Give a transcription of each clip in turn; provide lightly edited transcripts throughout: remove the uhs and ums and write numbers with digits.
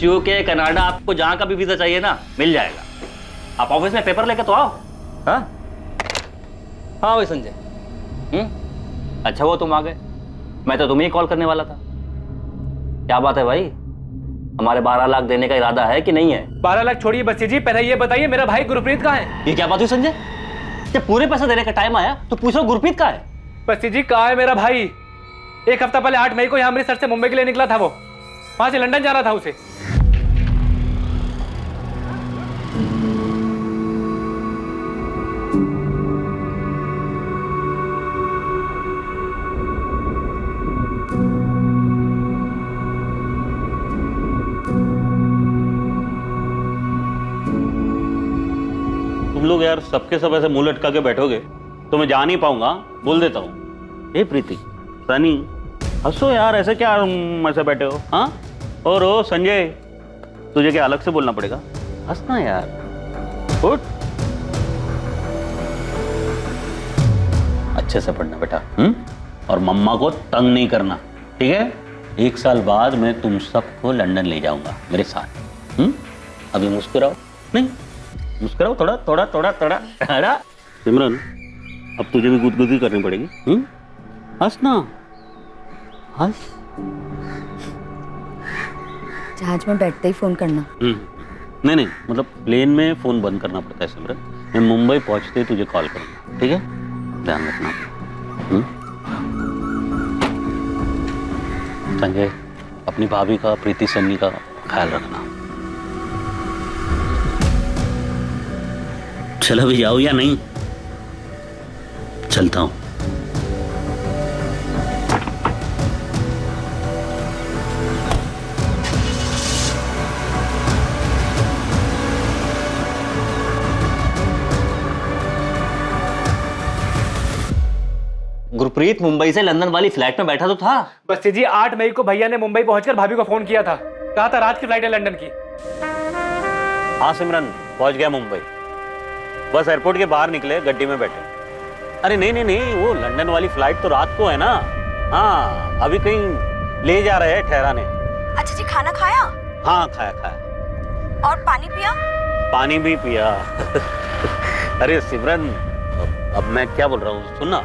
UK, Canada, आपको जहां का भी वीजा चाहिए ना मिल जाएगा। आप ऑफिस में पेपर लेके तो आओ। हाँ हाँ भाई संजय। अच्छा वो तुम आ गए, मैं तो तुम्हें ही कॉल करने वाला था। क्या बात है भाई, हमारे 12 लाख देने का इरादा है कि नहीं है? 12 लाख छोड़िए बस्सी जी, पहले ये बताइए मेरा भाई गुरप्रीत कहाँ है? ये क्या बात हुई संजय, जब पूरे पैसे देने का टाइम आया तो पूछो गुरप्रीत कहाँ है? बस्सी जी कहाँ है मेरा भाई? एक हफ्ता पहले 8 मई को यहाँ अमृतसर से मुंबई के लिए निकला था, वो वहां से लंदन जाना था उसे। तुम लोग यार सबके सब ऐसे मुंह लटका के बैठोगे तो मैं जा नहीं पाऊंगा, बोल देता हूँ। हे प्रीति, सनी, हंसो यार, ऐसे क्या ऐसे बैठे हो? हाँ, और ओ संजय, तुझे क्या अलग से बोलना पड़ेगा? हंसना यार, उठ। अच्छे से पढ़ना बेटा, और मम्मा को तंग नहीं करना, ठीक है? 1 साल बाद मैं तुम सबको लंदन ले जाऊंगा मेरे साथ। अभी मुस्कुराओ, नहीं मुस्कुराओ, थोड़ा थोड़ा थोड़ा थोड़ा थोड़ा। सिमरन, अब तुझे भी गुदगुदी करनी पड़ेगी। हंस ना, हंस। जहाज में बैठते ही फोन करना। नहीं नहीं, मतलब प्लेन में फोन बंद करना पड़ता है सिमरन। मैं मुंबई पहुंचते ही तुझे कॉल करूंगा, ठीक है? ध्यान रखना। संजय, अपनी भाभी का, प्रीति सन्नी का ख्याल रखना। चलो भी जाओ या नहीं? चलता हूं। गुरप्रीत मुंबई से लंदन वाली फ्लाइट में बैठा तो था। बस्सी जी 8 मई को भैया ने मुंबई पहुंचकर भाभी को फोन किया था, कहा था रात की फ्लाइट है लंदन की। हाँ सिमरन, पहुंच गया मुंबई। बस एयरपोर्ट के बाहर निकले, गड्डी में बैठे। अरे नहीं नहीं नहीं, वो लंदन वाली फ्लाइट तो रात को है ना। हाँ, अभी कहीं ले जा रहे हैं ठहराने। अच्छा जी, खाना खाया? हाँ खाया खाया। और पानी पिया? पानी भी पिया। अरे सिमरन, अब मैं क्या बोल रहा हूँ, सुन ना,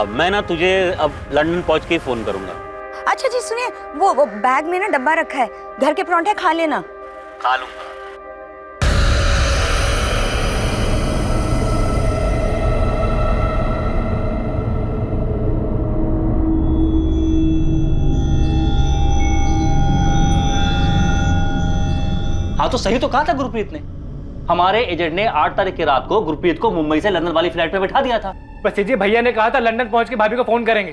मैं ना तुझे अब लंदन पहुंच के ही फोन करूंगा। अच्छा जी सुनिए, वो बैग में ना डब्बा रखा है, घर के परांठे खा लेना। खा लूंगा। हाँ तो सही तो कहा था गुरप्रीत ने। हमारे एजेंट ने 8 तारीख की रात को गुरप्रीत को मुंबई से लंदन वाली फ्लाइट पे बैठा दिया था। बस्सी जी भैया ने कहा था लंदन पहुंच के भाभी को फोन करेंगे।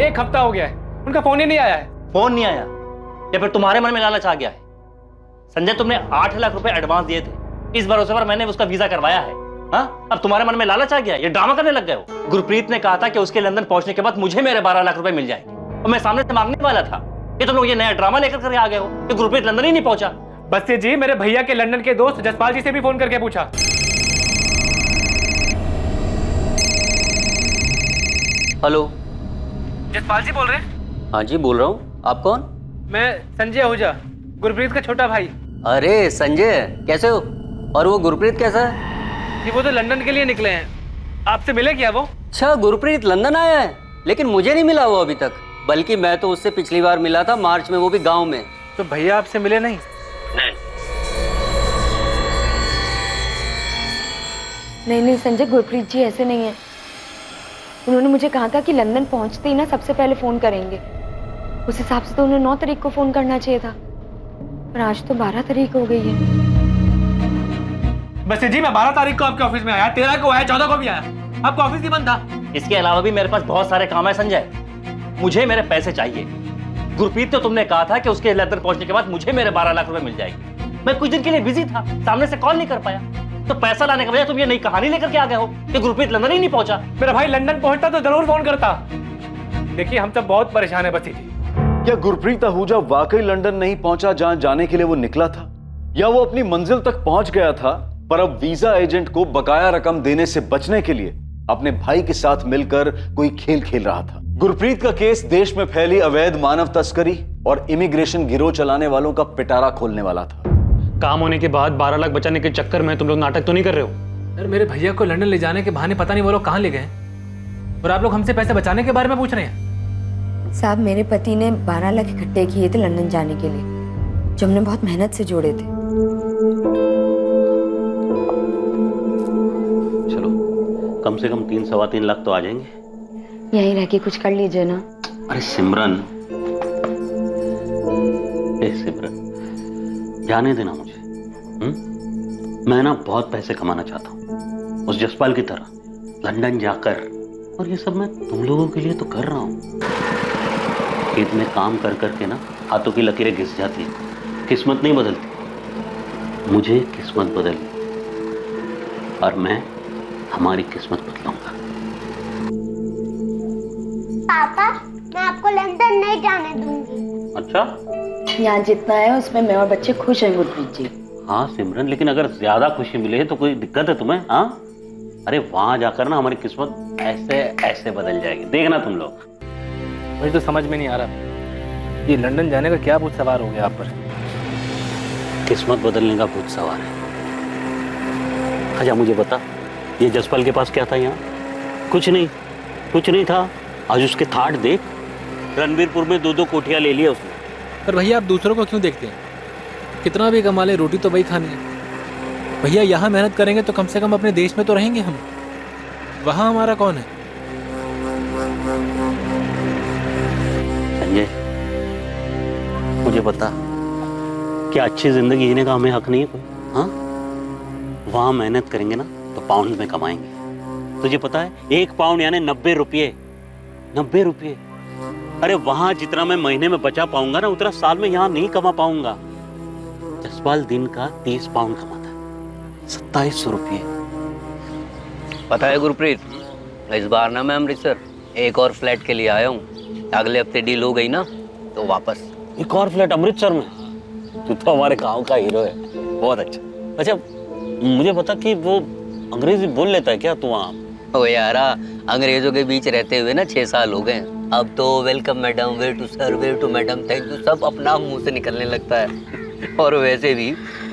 1 हफ्ता हो गया है, उनका फोन ही नहीं आया है। फोन नहीं आया या फिर तुम्हारे मन में लालच आ गया है? संजय, तुमने 8 लाख रुपए एडवांस दिए थे, इस भरोसे पर मैंने उसका वीजा करवाया है। हाँ, अब तुम्हारे मन में लालच आ गया, ये ड्रामा करने लग गए हो। गुरप्रीत ने कहा था कि उसके लंदन पहुंचने के बाद मुझे मेरे 12 लाख रुपए मिल जाएंगे, और मैं सामने से मांगने वाला था कि तुम लोग ये नया ड्रामा लेकर आ गए हो कि गुरप्रीत लंदन ही नहीं पहुंचा। बस्सी जी, मेरे भैया के लंदन के दोस्त जसपाल जी से भी फोन करके पूछा। हेलो, जसपाल जी बोल रहे हैं? हाँ जी बोल रहा हूँ। आप कौन? मैं संजय आहूजा, गुरप्रीत का छोटा भाई। अरे संजय, कैसे हो? और वो गुरप्रीत कैसा है? जी वो तो लंदन के लिए निकले हैं, आपसे मिले क्या वो? अच्छा, गुरप्रीत लंदन आया है, लेकिन मुझे नहीं मिला वो अभी तक। बल्कि मैं तो उससे पिछली बार मिला था मार्च में, वो भी गाँव में। तो भैया आपसे मिले नहीं? नहीं संजय, गुरप्रीत जी ऐसे नहीं है। उन्होंने मुझे कहा था कि लंदन पहुंचते ही ना सबसे पहले फोन करेंगे। उस हिसाब से तो उन्हें 9 तारीख को फोन करना चाहिए था, पर आज तो 12 तारीख हो गई है। बस्सी जी मैं 12 तारीख को आपके ऑफिस में आया, 13 को आया, 14 को भी आया, आपका ऑफिस ही बंद था। इसके अलावा भी मेरे पास बहुत सारे काम है संजय, मुझे मेरे पैसे चाहिए। गुरप्रीत तो तुमने कहा था कि उसके लंदन पहुंचने के बाद मुझे मेरे 12 लाख रुपए मिल जाएंगे। मैं कुछ दिन के लिए बिजी था, सामने से कॉल नहीं कर पाया, तो पैसा लाने के बजाय तुम ये नई कहानी लेकर के आ गए हो कि गुरप्रीत लंदन ही नहीं पहुंचा। मेरा भाई लंदन पहुंचता तो जरूर फोन करता। देखिए हम सब बहुत परेशान है बस्सी जी। क्या गुरप्रीत आहूजा वाकई लंदन नहीं पहुंचा जहां जाने के लिए वो निकला था, या वो अपनी मंजिल तक पहुंच गया था पर अब वीजा एजेंट को बकाया रकम देने से बचने के लिए अपने भाई के साथ मिलकर कोई खेल खेल रहा था? गुरप्रीत का केस देश में फैली अवैध मानव तस्करी और इमिग्रेशन गिरोह चलाने वालों का पिटारा खोलने वाला था। काम होने के बाद 12 लाख बचाने के चक्कर में तुम लोग नाटक तो नहीं कर रहे हो? यार मेरे भैया को लंदन ले जाने के बहाने पता नहीं वो लोग कहाँ ले गए और आप लोग हमसे पैसे बचाने के बारे में पूछ रहे हैं। साहब, मेरे पति ने 12 लाख इकट्ठे किए थे लंदन जाने के लिए, जो हमने बहुत मेहनत से जोड़े थे। चलो कम से कम 3-3.25 लाख तो आ जाएंगे। यहीं रह के कुछ कर लीजिए ना। अरे सिमरन, सिमरन जाने देना मुझे। मैं ना बहुत पैसे कमाना चाहता हूँ उस जसपाल की तरह, लंदन जाकर। और ये सब मैं तुम लोगों के लिए तो कर रहा हूँ। खेत में काम कर करके ना हाथों की लकीरें घिस जाती है, किस्मत नहीं बदलती। मुझे किस्मत बदली और मैं हमारी किस्मत बदलाऊंगा। पापा, मैं आपको लंदन नहीं जाने दूंगी। अच्छा, यहाँ जितना है उसमें मैं और बच्चे खुश हैं गुरप्रीत जी। हाँ सिमरन, लेकिन अगर ज्यादा खुशी मिले तो कोई दिक्कत है तुम्हें? हाँ, अरे वहां जाकर ना हमारी किस्मत ऐसे ऐसे बदल जाएगी, देखना तुम लोग। मुझे तो समझ में नहीं आ रहा ये लंदन जाने का क्या भूत सवार हो गया आप पर। किस्मत बदलने का भूत सवार है। अच्छा मुझे बता, ये जसपाल के पास क्या था यहाँ? कुछ नहीं था। आज उसके थाट देख, रणबीरपुर में 2-2 कोठियां ले लिया उसने। पर भैया आप दूसरों को क्यों देखते हैं? कितना भी कमा ले, रोटी तो वही खानी है। भैया यहाँ मेहनत करेंगे तो कम से कम अपने देश में तो रहेंगे हम। वहाँ हमारा कौन है? संजय मुझे बता, क्या अच्छी जिंदगी जीने का हमें हक नहीं है कोई? हाँ, वहां मेहनत करेंगे ना तो पाउंड में कमाएंगे। तुझे पता है 1 पाउंड यानी 90 रुपये। 90 रुपये। अरे वहां जितना मैं महीने में बचा पाऊंगा ना उतना साल में यहाँ नहीं कमा पाऊंगा। जसपाल दिन का 30 पाउंड कमाता है, 2700 रुपये। पता है गुरप्रीत, इस बार ना मैं अमृतसर एक और फ्लैट के लिए आया हूँ। अगले हफ्ते डील हो गई ना तो वापस। एक और फ्लैट अमृतसर में? तू तो हमारे गांव का हीरो है, बहुत अच्छा। अच्छा मुझे बता कि वो अंग्रेजी बोल लेता है क्या तू वहाँ? ओ यारा, अंग्रेजों के बीच रहते हुए ना 6 साल हो गए। अब तो welcome madam, way to sir, way to madam, thank you सब अपना मुंह से निकलने लगता है। और वैसे भी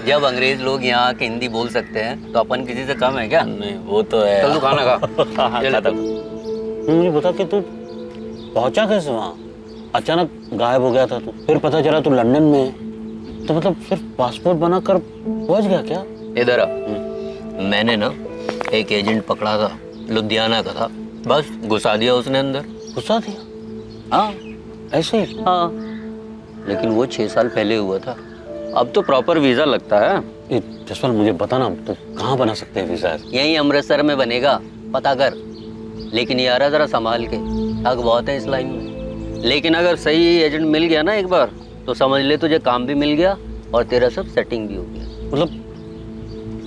जब अंग्रेज लोग यहाँ आके हिंदी बोल सकते हैं तो अपन किसी से कम है क्या? नहीं वो तो है। चल तू खाना खा। मुझे बता कि तू पहुंचा कैसे वहाँ? अचानक गायब हो गया था तू, फिर पता चला तू लंदन में है। तो मतलब सिर्फ पासपोर्ट बनाकर पहुंच गया क्या? इधर आ। मैंने ना एक एजेंट पकड़ा था, लुधियाना का था, बस घुसा दिया उसने अंदर। घुसा दिया? हाँ ऐसे ही? हाँ, लेकिन वो 6 साल पहले हुआ था। अब तो प्रॉपर वीजा लगता है। ये जसपाल मुझे बताना, तो कहाँ बना सकते हैं वीजा? यहीं अमृतसर में बनेगा, पता कर। लेकिन यार जरा संभाल के, ठग बहुत है इस लाइन में। लेकिन अगर सही एजेंट मिल गया ना एक बार तो समझ ले तुझे काम भी मिल गया और तेरा सब सेटिंग भी हो गया। मतलब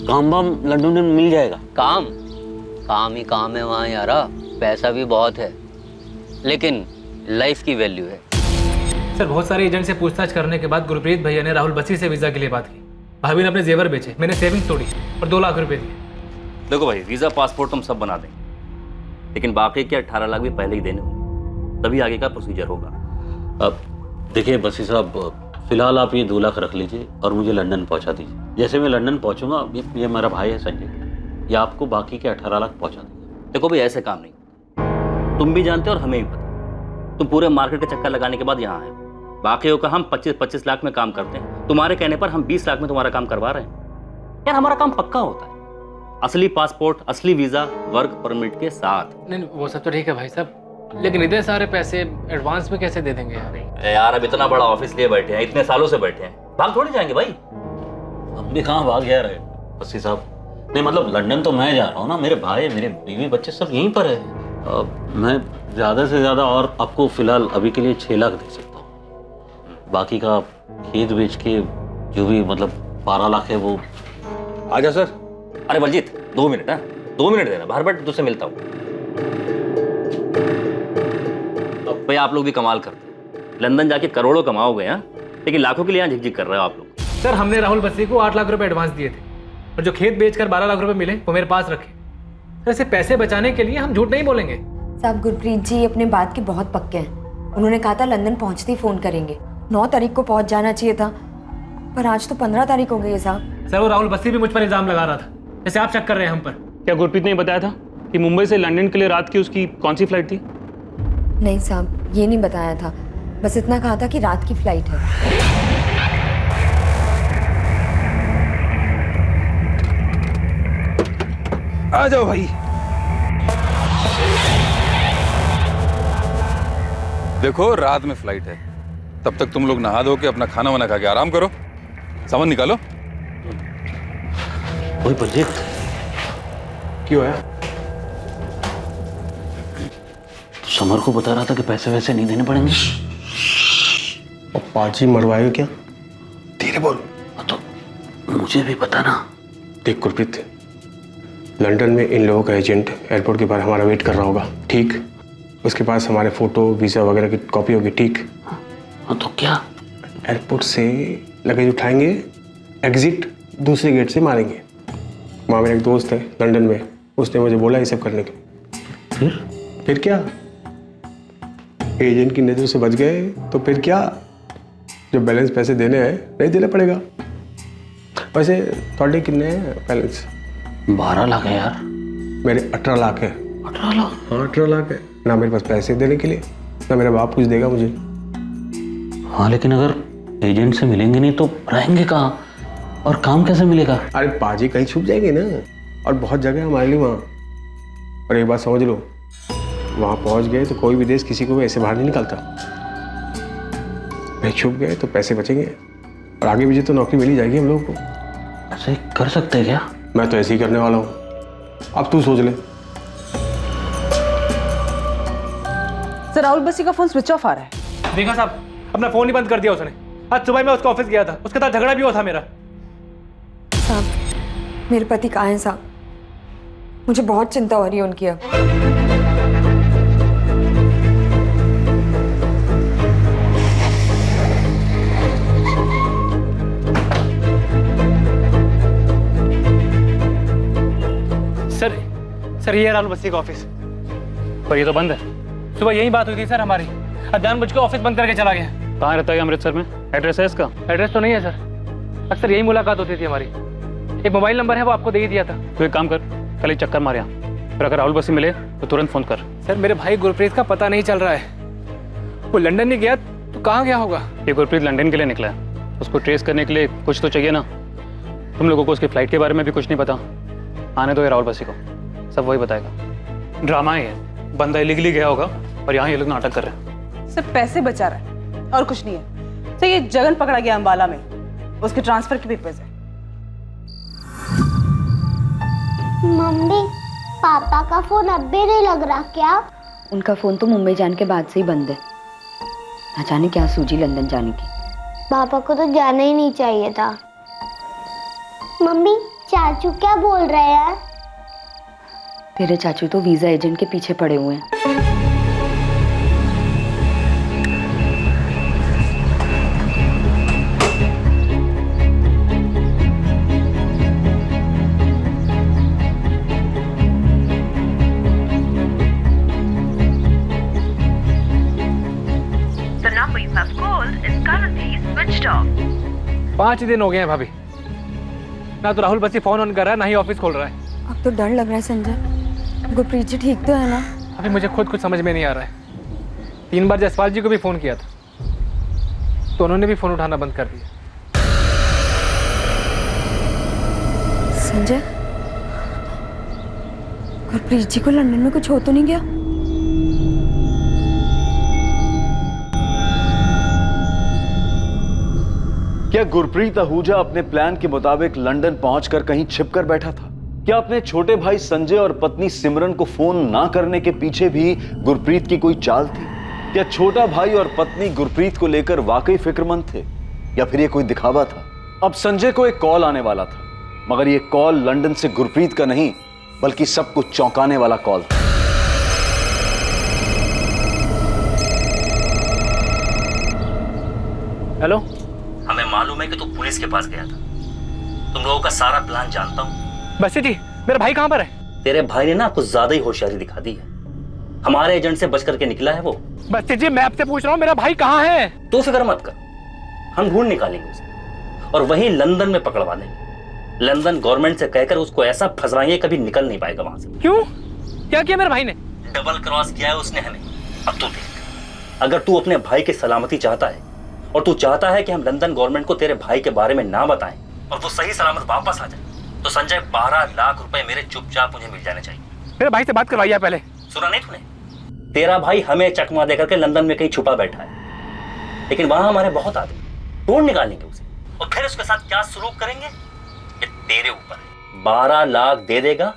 काम वाम लंदन में मिल जाएगा? काम ही काम है वहाँ यारा। पैसा भी बहुत है लेकिन लाइफ की वैल्यू है। सर बहुत सारे एजेंट से पूछताछ करने के बाद गुरप्रीत भैया ने राहुल बसी से वीजा के लिए बात की। भाभी ने अपने जेवर बेचे, मैंने सेविंग्स तोड़ी और 2 लाख रुपए दिए। देखो भाई, वीजा पासपोर्ट हम सब बना देंगे, लेकिन बाकी के 18 लाख भी पहले ही देने होंगे, तभी आगे का प्रोसीजर होगा। अब देखिए बसी साहब, फिलहाल आप ये 2 लाख रख लीजिए और मुझे लंदन पहुंचा दीजिए। जैसे मैं लंदन पहुंचूंगा, ये मेरा भाई है संजय, ये आपको बाकी के 18 लाख पहुंचा देंगे। देखो भाई, ऐसे काम नहीं, तुम भी जानते हो और हमें भी पता। तुम पूरे मार्केट के चक्कर लगाने के बाद यहाँ आए, बाकियों का हम 25-25 लाख में काम करते हैं। तुम्हारे कहने पर हम 20 लाख में तुम्हारा काम करवा रहे हैं। यार हमारा काम पक्का होता है, असली पासपोर्ट, असली वीजा, वर्क परमिट के साथ। नहीं वो सब तो ठीक है भाई साहब, लेकिन इतने सारे पैसे एडवांस में कैसे दे देंगे यार? यार अब इतना बड़ा ऑफिस लिए बैठे हैं, इतने सालों से बैठे हैं, भाग थोड़ी जाएंगे भाई। हम भी कहाँ भाग जा रहे बसी साहब? नहीं मतलब लंदन तो मैं जा रहा हूँ ना, मेरे भाई, मेरे बीवी, बच्चे सब यहीं पर है। मैं ज़्यादा से ज़्यादा और आपको फिलहाल अभी के लिए 6 लाख दे सकता हूँ। बाकी का खेत बेच के जो भी मतलब 12 लाख है वो। आजा सर। अरे बलजीत 2 मिनट ना, 2 मिनट देना, बाहर बैठ तुझसे मिलता हूँ। अब भाई आप लोग भी कमाल करते हैं, लंदन जाके करोड़ों कमाओगे हाँ, लेकिन लाखों के लिए यहाँ झिकझिक कर रहे हो आप लोग। सर हमने राहुल बसी को 8 लाख रुपए एडवांस दिए थे और जो खेत बेचकर 12 लाख रुपए मिले वो मेरे पास रखे। सर ऐसे पैसे बचाने के लिए हम झूठ नहीं बोलेंगे। साहब गुरप्रीत जी अपने बात के बहुत पक्के हैं। उन्होंने कहा था लंदन पहुंचते ही फोन करेंगे। 9 तारीख को पहुंच जाना चाहिए था, पर आज तो 15 तारीख हो गई है साहब। सर वो राहुल बस्सी भी मुझ पर इल्जाम लगा रहा था, जैसे आप शक कर रहे हैं हम पर। क्या गुरप्रीत ने बताया था कि मुंबई से लंदन के लिए रात की उसकी कौन सी फ्लाइट थी? नहीं साहब, ये नहीं बताया था, बस इतना कहा था कि रात की फ्लाइट है। आ जाओ भाई। देखो रात में फ्लाइट है, तब तक तुम लोग नहा धो के अपना खाना वाना खा के आराम करो। सामान निकालो। वही बलजीत, क्यों है? समर को बता रहा था कि पैसे वैसे नहीं देने पड़ेंगे। और पाजी मरवाएगा क्या? धीरे बोल। तो मुझे भी पता ना। देख गुरप्रीत, लंदन में इन लोगों का एजेंट एयरपोर्ट के बाहर हमारा वेट कर रहा होगा, ठीक? उसके पास हमारे फोटो वीज़ा वगैरह की कॉपी होगी, ठीक? हाँ तो क्या? एयरपोर्ट से लगेज उठाएंगे, एग्जिट दूसरे गेट से मारेंगे। वहाँ मेरा एक दोस्त है लंदन में, उसने मुझे बोला ये सब करने के। फिर क्या? एजेंट की नज़र से बच गए तो फिर क्या? जो बैलेंस पैसे देने हैं नहीं देना पड़ेगा। वैसे थोड़े कितने हैं बैलेंस? 12 लाख है यार। मेरे 18 लाख है। 18 लाख? हाँ 18 लाख है। ना मेरे पास पैसे देने के लिए, ना मेरा बाप कुछ देगा मुझे। हाँ लेकिन अगर एजेंट से मिलेंगे नहीं तो रहेंगे कहाँ और काम कैसे मिलेगा? अरे पाजी कहीं छुप जाएंगे ना, और बहुत जगह है हमारे लिए वहाँ। और एक बात समझ लो, वहाँ पहुँच गए तो कोई भी देश किसी को भी ऐसे बाहर नहीं निकालता। भाई छुप गए तो पैसे बचेंगे, और आगे भी तो नौकरी मिल ही जाएगी हम लोगों को। ऐसे कर सकते हैं क्या? मैं तो ऐसे ही करने वाला हूँ, अब तू सोच ले। सर राहुल बस्सी का फोन स्विच ऑफ आ रहा है। देखा साहब, अपना फोन ही बंद कर दिया उसने। आज सुबह मैं उसके ऑफिस गया था, उसके साथ झगड़ा भी हुआ था मेरा। साहब मेरे पति कहाँ हैं साहब? मुझे बहुत चिंता हो रही है उनकी अब। सर ये है राहुल बस्सी का ऑफिस, पर ये तो बंद है। सुबह यही बात हुई थी सर हमारी, अब जानबूझ के ऑफिस बंद करके चला गया। कहाँ रहता है अमृतसर में? एड्रेस है इसका? एड्रेस तो नहीं है सर, अक्सर यही मुलाकात होती थी हमारी। एक मोबाइल नंबर है, वो आपको दे ही दिया था। तो एक काम कर, कल एक चक्कर मार यहाँ, फिर अगर राहुल बस्सी मिले तो तुरंत फोन कर। सर मेरे भाई गुरप्रीत का पता नहीं चल रहा है, वो लंदन नहीं गया तो कहाँ गया होगा? ये गुरप्रीत लंदन के लिए निकला है, उसको ट्रेस करने के लिए कुछ तो चाहिए ना। तुम लोगों को उसकी फ्लाइट के बारे में भी कुछ नहीं पता। आने दो ये राहुल बस्सी को, सब वही बताएगा। ड्रामा ही है, बंदा इलीगली गया होगा और यहाँ ये लोग नाटक कर रहे हैं। सर पैसे बचा रहा है और कुछ नहीं है। सर ये जगन पकड़ा गया अम्बाला में, उसके ट्रांसफर के पेपर्स है। मम्मी पापा का फोन अब भी नहीं लग रहा क्या? उनका फोन तो मुंबई जाने के बाद से ही बंद है। ना जाने क्या सूझी लंदन जाने की। पापा को तो जाना ही नहीं चाहिए था। मम्मी चाचू क्या बोल रहे हैं? तेरे चाचू तो वीजा एजेंट के पीछे पड़े हुए हैं। The number you have called is currently switched off. 5 दिन हो गए हैं भाभी, ना तो राहुल बस्सी फोन ऑन कर रहा है, ना ही ऑफिस खोल रहा है। अब तो डर लग रहा है संजय। गुरप्रीत जी ठीक तो है ना? अभी मुझे खुद कुछ समझ में नहीं आ रहा है। 3 बार जसपाल जी को भी फोन किया था तो उन्होंने भी फोन उठाना बंद कर दिया। संजय, गुरप्रीत जी को लंदन में कुछ हो तो नहीं गया? क्या गुरप्रीत आहूजा अपने प्लान के मुताबिक लंदन पहुंचकर कहीं छिपकर बैठा था? क्या अपने छोटे भाई संजय और पत्नी सिमरन को फोन ना करने के पीछे भी गुरप्रीत की कोई चाल थी? क्या छोटा भाई और पत्नी गुरप्रीत को लेकर वाकई फिक्रमंद थे, या फिर ये कोई दिखावा था? अब संजय को एक कॉल आने वाला था, मगर ये कॉल लंदन से गुरप्रीत का नहीं बल्कि सबको चौंकाने वाला कॉल था। हेलो, हमें मालूम है कि तू पुलिस के पास गया था। तुम लोगों का सारा प्लान जानता हूँ। बस्सी जी, मेरा भाई कहाँ पर है? तेरे भाई ने ना कुछ ज्यादा ही होशियारी दिखा दी है। हमारे एजेंट से बच करके निकला है वो। बस्सी जी मैं आपसे पूछ रहा हूँ मेरा भाई कहाँ है? तू फिक्र मत कर, हम ढूंढ निकालेंगे उसे और वहीं लंदन में पकड़वा देंगे। लंदन गवर्नमेंट से कहकर उसको ऐसा फंसवाएंगे कभी निकल नहीं पाएगा वहां से। क्यों? क्या किया मेरे भाई ने? डबल क्रॉस किया है उसने हमें। अब तू देख, अगर तू अपने भाई की सलामती चाहता है और तू चाहता है कि हम लंदन गवर्नमेंट को तेरे भाई के बारे में ना बताएं और वो सही सलामत वापस आ जाए, तो संजय 12 लाख रुपए मेरे चुपचाप मुझे मिल जाने चाहिए। मेरे भाई से बात करवाइए पहले। सुना नहीं तूने? तेरा भाई हमें चकमा देकर के लंदन में कहीं छुपा बैठा है, लेकिन वहां हमारे बहुत आदमी ढूंढ निकालेंगे उसे और फिर उसके साथ क्या सलूक करेंगे ये तेरे ऊपर है। 12 लाख दे देगा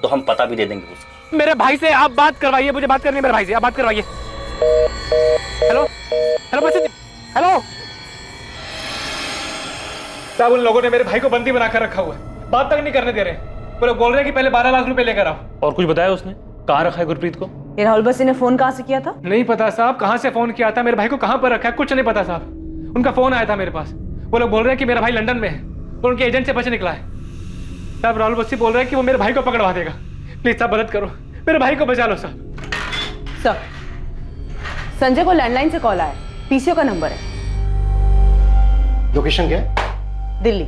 तो हम पता भी दे देंगे उसका। मेरे भाई से आप बात करवाइए, मुझे बात करनी है मेरे भाई से, आप बात करवाइए। हेलो हेलो बच्चे, हेलो साहब, उन लोगों ने मेरे भाई को बंदी बनाकर रखा हुआ है, बात तक नहीं करने दे रहे। वो लोग बोल रहे हैं कि पहले 12 लाख रुपए लेकर आओ। और कुछ बताया उसने? कहाँ रखा है गुरप्रीत को? ये राहुल बस्सी ने फोन कहाँ से किया था? नहीं पता साहब, कहाँ से फोन किया था, मेरे भाई को कहाँ पर रखा है, कुछ नहीं पता साहब। उनका फोन आया था मेरे पास, वो लोग बोल रहे हैं कि मेरा भाई लंदन में है और उनके एजेंट से बच निकला है। साहब राहुल बस्सी बोल रहे हैं कि वो मेरे भाई को पकड़वा देगा। प्लीज साहब मदद करो, मेरे भाई को बचा लो साहब। सर, संजय को लैंडलाइन से कॉल आया, पीसीओ का नंबर है। लोकेशन क्या है? दिल्ली,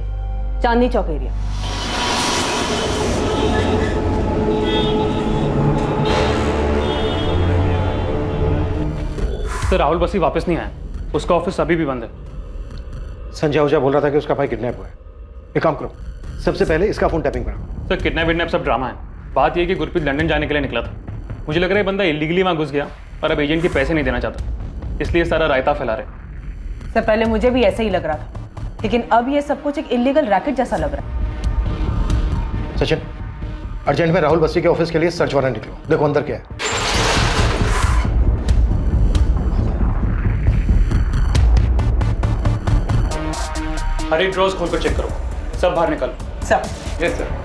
चांदनी चौक एरिया। सर राहुल बस्सी वापस नहीं आया, उसका ऑफिस अभी भी बंद है। संजय आहूजा बोल रहा था कि उसका भाई किडनैप हुआ है। एक काम करो, सबसे पहले इसका फोन टैपिंग कराओ। सर किडनैप विडनैप सब ड्रामा है। बात यह कि गुरप्रीत लंदन जाने के लिए निकला था। मुझे लग रहा है बंदा इलीगली वहां घुस गया और अब एजेंट के पैसे नहीं देना चाहता, इसलिए सारा रायता फैला रहे। सर पहले मुझे भी ऐसा ही लग रहा था, लेकिन अब ये सब कुछ एक इलीगल रैकेट जैसा लग रहा है। सचिन, अर्जेंट में राहुल बस्सी के ऑफिस के लिए सर्च वारंट निकलो, देखो अंदर क्या है। हर एक ड्रॉज खोल कर चेक करो, सब बाहर निकालो। Sir yes sir.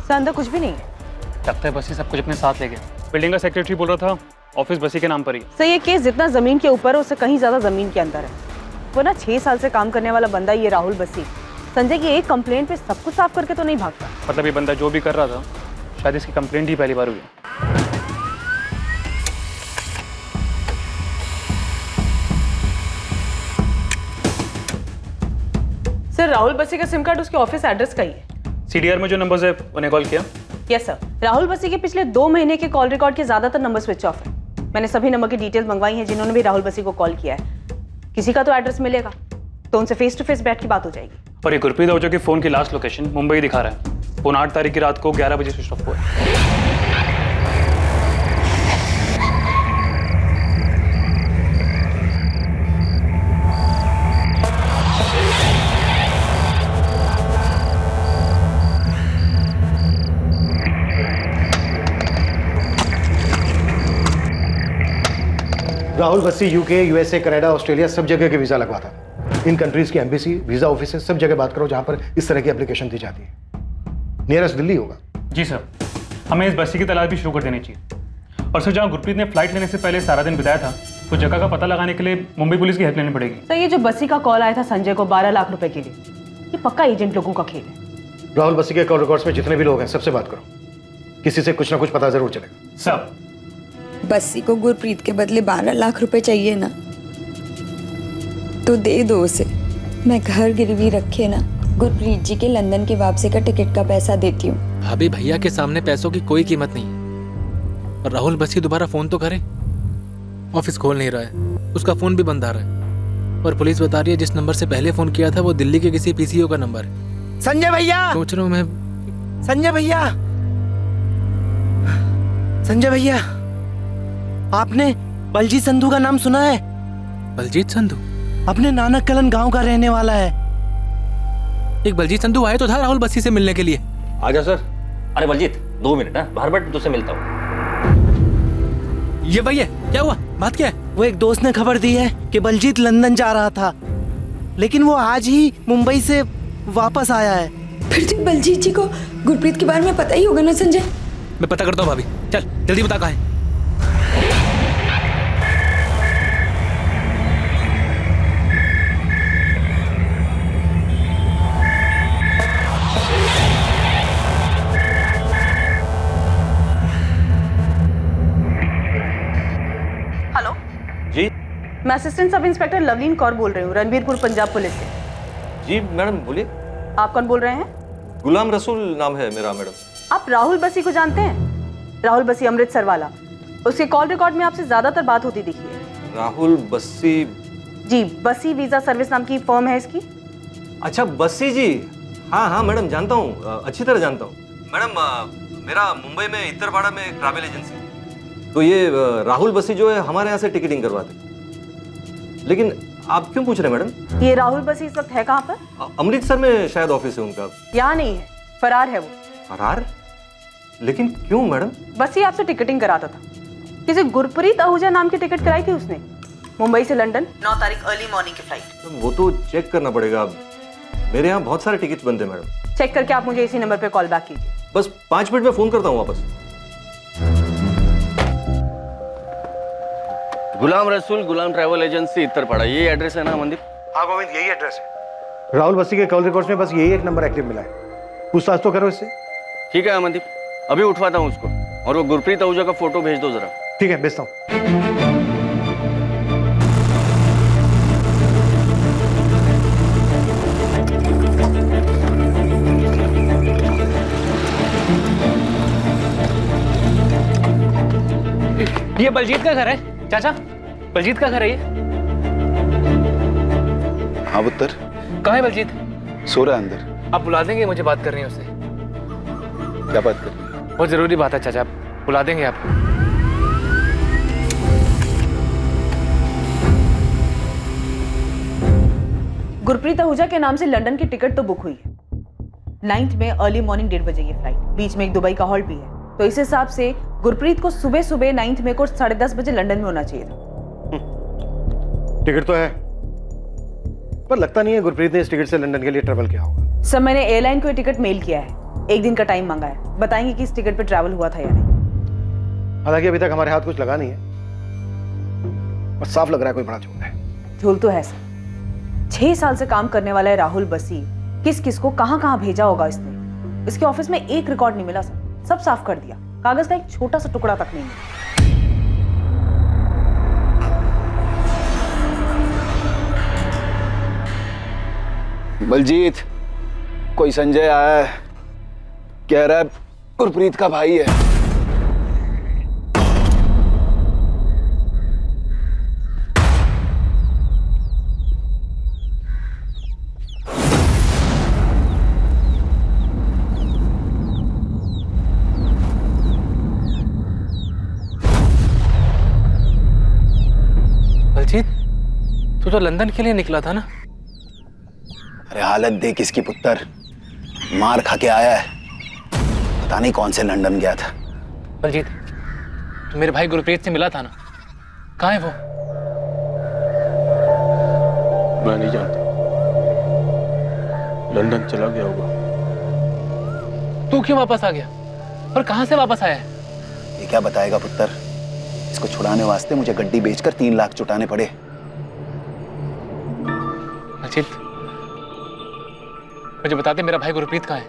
अंदर कुछ भी नहीं है। लगता है बसी सब कुछ अपने साथ ले गया। बिल्डिंग का सेक्रेटरी बोल रहा था ऑफिस बसी के नाम पर ही। सर ये केस जितना जमीन के ऊपर है उससे कहीं ज्यादा जमीन के अंदर है। वो ना 6 साल से काम करने वाला बंदा ये राहुल बस्सी संजय की एक कंप्लेंट पे सब कुछ साफ करके तो नहीं भागता। मतलब ये बंदा जो भी कर रहा था शायद इसकी कंप्लेंट ही पहली बार हुई। सर राहुल बस्सी का सिम कार्ड उसके ऑफिस एड्रेस का ही है। सीडीआर में जो नंबर्स है उन्हें कॉल किया? यस सर, राहुल बस्सी के पिछले 2 महीने के कॉल रिकॉर्ड के ज्यादातर नंबर स्विच ऑफ है। मैंने सभी नंबर की डिटेल्स मंगवाई हैं जिन्होंने भी राहुल बस्सी को कॉल किया है। किसी का तो एड्रेस मिलेगा तो उनसे फेस टू फेस बैठ की बात हो जाएगी। और ये गुरप्रीत आहूजा की फोन की लास्ट लोकेशन मुंबई दिखा रहा है। फोन 8 तारीख की रात को 11 बजे स्विच ऑफ हुआ है। Rahul Bassi UK, USA, Canada, Australia सब जगह के वीजा लगवाता है। इन कंट्रीज की एम्बेसी, वीजा ऑफिस सब जगह बात करो जहां पर इस तरह की एप्लीकेशन दी जाती है। नियरेस्ट दिल्ली होगा। जी सर, हमें इस बस्सी की तलाश भी शुरू कर देनी चाहिए। और सर जहाँ गुरप्रीत ने फ्लाइट लेने से पहले सारा दिन बिताया था तो जगह का पता लगाने के लिए मुंबई पुलिस की हेल्प लेनी पड़ेगी। सर ये जो बस्सी का कॉल आया था संजय को 12 लाख रुपए के लिए, ये पक्का एजेंट लोगों का खेल है। राहुल बस्सी के कॉल रिकॉर्ड्स में जितने भी लोग हैं सबसे बात करो, किसी से कुछ ना कुछ पता जरूर चलेगा। सर बस्सी को गुरप्रीत के बदले 12 लाख रुपए चाहिए ना, तो दे दो उसे। मैं घर गिरवी रखे ना गुरप्रीत जी के लंदन की वापसी का टिकट का पैसा देती हूँ। भाभी भैया के सामने पैसों की कोई कीमत नहीं है। और राहुल बस्सी दोबारा फोन तो करे, ऑफिस खोल नहीं रहा है, उसका फोन भी बंद आ रहा है। और पुलिस बता रही है जिस नंबर से पहले फोन किया था वो दिल्ली के किसी पीसीओ का नंबर है। संजय भैया, सोच रहा हूँ मैं। संजय भैया, संजय भैया, आपने बलजीत संधू का नाम सुना है? बलजीत संधू अपने नानक कलन गांव का रहने वाला है। एक बलजीत संधू आया तो था राहुल बस्सी से मिलने के लिए। आजा सर। अरे बलजीत 2 मिनट ना, बाहर बैठ, तुझसे मिलता हूँ। ये भैया क्या हुआ, बात क्या है? वो एक दोस्त ने खबर दी है कि बलजीत लंदन जा रहा था, लेकिन वो आज ही मुंबई से वापस आया है। फिर तो बलजीत जी को गुरप्रीत के बारे में पता ही होगा ना संजय? मैं पता करता हूँ भाभी। चल जल्दी बता कहाँ है। हेलो जी मैं assistant sub inspector Lovleen Kaur बोल रही हूँ, रणबीरपुर पंजाब पुलिस से। जी मैडम बोलिए। आप कौन बोल रहे हैं? गुलाम रसूल नाम है मेरा मैडम। आप राहुल बसी को जानते हैं? राहुल बसी अमृतसर वाला। उसके कॉल रिकॉर्ड में आपसे ज्यादातर बात होती दिखी है। राहुल बस्सी? जी, बसी वीजा सर्विस नाम की फर्म है इसकी। अच्छा बस्सी जी, हाँ हाँ मैडम जानता हूँ, अच्छी तरह जानता हूँ मैडम। मेरा मुंबई में इत्तरपाड़ा में एक ट्रैवल एजेंसी है, तो ये राहुल बस्सी जो है हमारे यहाँ से टिकटिंग करवाते। लेकिन आप क्यों पूछ रहे हैं मैडम? ये राहुल बसी इस वक्त है कहाँ पर? अमृतसर में शायद ऑफिस है उनका। यहाँ नहीं है, फरार है वो। फरार? लेकिन क्यों मैडम? बसी आपसे टिकटिंग कराता था। किसी गुरप्रीत आहूजा नाम की टिकट कराई थी उसने, मुंबई से लंदन 9 तारीख अर्ली मॉर्निंग की फ्लाइट। वो तो चेक करना पड़ेगा। अब मेरे यहाँ बहुत सारे टिकट्स बनते हैं मैडम। चेक करके आप मुझे इसी नंबर पे कॉल बैक कीजिए। बस 5 मिनट में फोन करता हूँ वापस। गुलाम रसूल, गुलाम ट्रैवल एजेंसी इत्तरपाड़ा, ये एड्रेस है ना मनदीप? हाँ गोविंद, यही एड्रेस है। राहुल बस्सी के कॉल रिकॉर्ड्स में बस यही एक नंबर एक्टिव मिला है। पूछताछ तो करो इससे। ठीक है अमनदीप, अभी उठवाता हूँ उसको, और वो गुरप्रीत आहूजा का फोटो भेज दो जरा। ठीक है, भेजता हूँ। ये बलजीत का घर है चाचा, बलजीत का घर है ये। हाँ पुत्र। कहाँ है बलजीत? सो रहा है अंदर। आप बुला देंगे, मुझे बात करनी है उससे। क्या बात कर? बहुत जरूरी बात है चाचा, आप बुला देंगे आपको। गुरप्रीत आहूजा के नाम से लंदन की टिकट तो बुक हुई है। 9th में अर्ली मॉर्निंग 1:30 बजे ये फ्लाइट। बीच में एक दुबई का हॉल्ट भी है, तो इस हिसाब से गुरप्रीत को सुबह सुबह 9th में को 10:30 बजे लंदन में होना चाहिए था। टिकट तो है, पर लगता नहीं है गुरप्रीत ने इस टिकट से लंदन के लिए ट्रैवल किया होगा। सर, मैंने एयरलाइन को ये टिकट मेल किया है, 1 दिन का टाइम मांगा है। बताएंगे कि इस टिकट पे ट्रैवल हुआ था या नहीं। हालांकि अभी तक हमारे हाथ कुछ लगा नहीं है, पर साफ लग रहा है कोई बड़ा झूठ है। झूल तो है सर। 6 साल से काम करने वाला है राहुल बसी, किस किस को कहां कहां भेजा होगा इसने। इसके ऑफिस में एक रिकॉर्ड नहीं मिला सर, सब साफ कर दिया, कागज का एक छोटा सा टुकड़ा तक नहीं मिला। बलजीत, कोई संजय आया है, कह रहा है गुरप्रीत का भाई है। बलजीत, तू तो लंदन के लिए निकला था ना? अरे हालत देख इसकी पुत्र, मार खा के आया है, पता नहीं कौन से लंदन गया था। बलजीत, तू मेरे भाई गुरप्रीत से मिला था ना? कहाँ है वो? मैं नहीं जानता, लंदन चला गया होगा। तू क्यों वापस आ गया और कहाँ से वापस आया है? ये क्या बताएगा पुत्र, इसको छुड़ाने वास्ते मुझे गड्डी बेचकर 3 लाख जुटाने पड़े। बलजीत, मुझे बता दे मेरा भाई गुरप्रीत कहाँ है?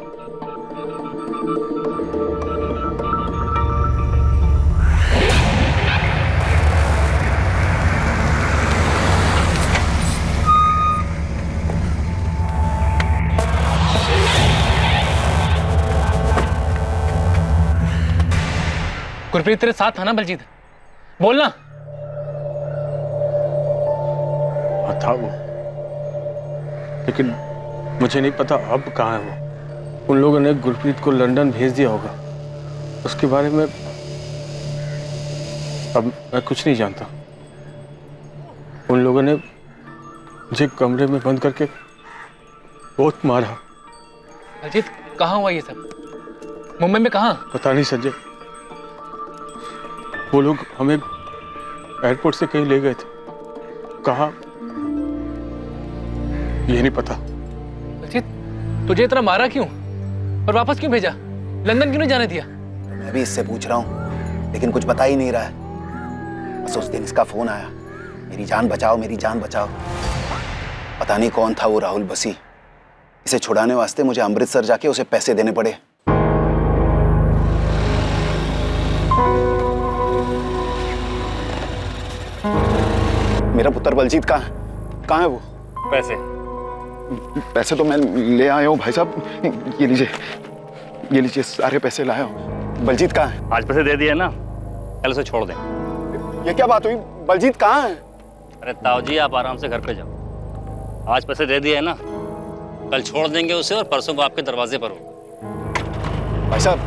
गुरप्रीत तेरे साथ था ना बलजीत? बोलना। था वो, लेकिन मुझे नहीं पता अब कहाँ है वो। उन लोगों ने गुरप्रीत को लंदन भेज दिया होगा, उसके बारे में अब मैं कुछ नहीं जानता। उन लोगों ने मुझे कमरे में बंद करके बहुत मारा। बलजीत, कहाँ हुआ ये सब? मुंबई में कहाँ? पता नहीं संजय, वो लोग हमें एयरपोर्ट से कहीं ले गए थे, कहाँ ये नहीं पता। बलजीत, तुझे इतना मारा क्यों और वापस क्यों भेजा? लंदन क्यों नहीं जाने दिया? मैं भी इससे पूछ रहा हूँ, लेकिन कुछ बता ही नहीं रहा है। बस उस दिन इसका फोन आया, मेरी जान बचाओ, मेरी जान बचाओ। पता नहीं कौन था वो राहुल बसी। इसे छुड़ाने वास्ते मुझे अमृतसर जाके उसे पैसे देने पड़े। मेरा पुत्र बलजीत कहाँ है वो? पैसे तो मैं ले आया हूँ भाई साहब, ये लीजिए सारे पैसे लाया हूँ। बलजीत कहाँ है? आज पैसे दे दिए ना, कल उसे छोड़ दें। ये क्या बात हुई? बलजीत कहाँ है? अरे ताऊ जी आप आराम से घर पे जाओ, आज पैसे दे दिए ना, कल छोड़ देंगे उसे और परसों को आपके दरवाजे पर हो। भाई साहब,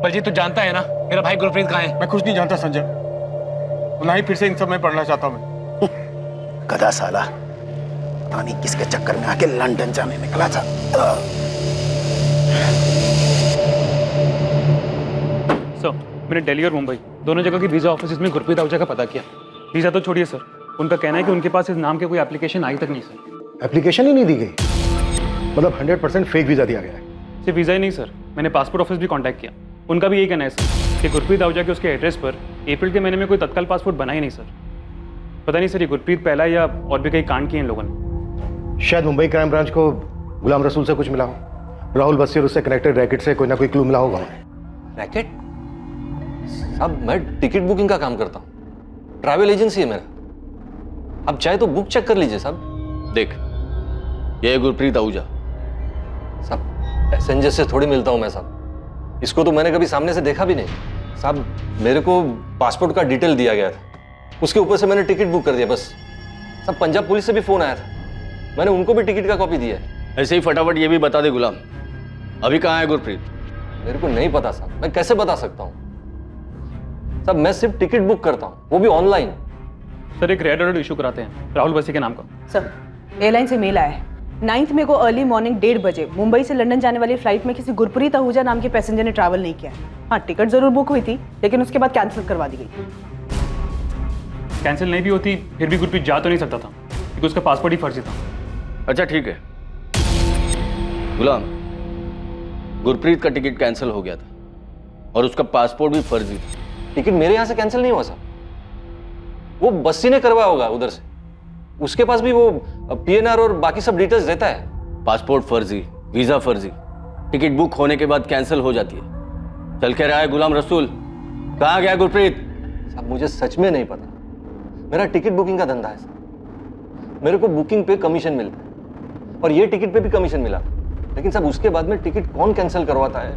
बलजीत तू जानता है ना मेरा भाई गुरप्रीत कहाँ है? मैं कुछ नहीं जानता संजय, ना ही फिर से इन सब में पढ़ना चाहता हूँ मैं। गधा साला, पता नहीं किसके चक्कर में आके लंदन जाने निकला था। मैंने दिल्ली और मुंबई दोनों जगह की वीजा ऑफिस में गुरप्रीत आहूजा का पता किया। वीजा तो छोड़िए सर, उनका कहना है कि उनके पास इस नाम के कोई एप्लीकेशन आई तक नहीं सर। एप्लीकेशन ही नहीं दी गई, मतलब 100% फेक वीजा दिया गया है। सिर्फ वीजा ही नहीं सर, मैंने पासपोर्ट ऑफिस भी कांटेक्ट किया, उनका भी यही कहना है सर कि गुरप्रीत आहूजा के उसके एड्रेस पर अप्रैल के महीने में कोई तत्काल पासपोर्ट बना ही नहीं सर। पता नहीं सर ये गुरप्रीत पहला या और भी कई कांड किए इन लोगों ने। शायद मुंबई क्राइम ब्रांच को गुलाम रसूल से कुछ मिला हो, राहुल बस्सी और उससे कनेक्टेड रैकेट से कोई ना कोई क्लू मिला होगा। रैकेट? साहब मैं टिकट बुकिंग का काम करता हूँ, ट्रैवल एजेंसी है मेरा। आप चाहे तो बुक चेक कर लीजिए साहब। देख, ये है गुरप्रीत आहूजा। साहब पैसेंजर से थोड़ी मिलता हूँ मैं साहब, इसको तो मैंने कभी सामने से देखा भी नहीं साहब। मेरे को पासपोर्ट का डिटेल दिया गया था, उसके ऊपर से मैंने टिकट बुक कर दिया बस। साहब पंजाब पुलिस से भी फोन आया था, मैंने उनको भी टिकट का कॉपी दिया है। ऐसे ही फटाफट ये भी बता दे गुलाम, अभी कहाँ है गुरप्रीत? मेरे को नहीं पता साहब, मैं कैसे बता सकता हूँ साहब? मैं सिर्फ टिकट बुक करता हूँ, वो भी ऑनलाइन। सर एक रेड अलर्ट इशू कराते हैं राहुल बसी के नाम का। सर एयरलाइन से मेल आया है, 9 मई को अर्ली मॉर्निंग 1:30 बजे मुंबई से लंदन जाने वाली फ्लाइट में किसी गुरप्रीत आहूजा नाम के पैसेंजर ने ट्रैवल नहीं किया। हाँ टिकट जरूर बुक हुई थी, लेकिन उसके बाद कैंसिल करवा दी गई। कैंसिल नहीं भी होती फिर भी गुरप्रीत जा तो नहीं सकता था, क्योंकि उसका पासपोर्ट ही फर्जी था। अच्छा ठीक है गुलाम, गुरप्रीत का टिकट कैंसिल हो गया था और उसका पासपोर्ट भी फर्जी था। टिकट मेरे यहाँ से कैंसिल नहीं हुआ साहब, वो बस्सी ने करवाया होगा उधर से। उसके पास भी वो पीएनआर और बाकी सब डिटेल्स रहता है। पासपोर्ट फर्जी, वीजा फर्जी, टिकट बुक होने के बाद कैंसिल हो जाती है। चल के रहा है गुलाम रसूल, कहाँ गया गुरप्रीत? साहब मुझे सच में नहीं पता, मेरा टिकट बुकिंग का धंधा है साहब। मेरे को बुकिंग पे कमीशन मिलता है और ये टिकट पे भी कमीशन मिला, लेकिन साहब उसके बाद में टिकट कौन कैंसिल करवाता है,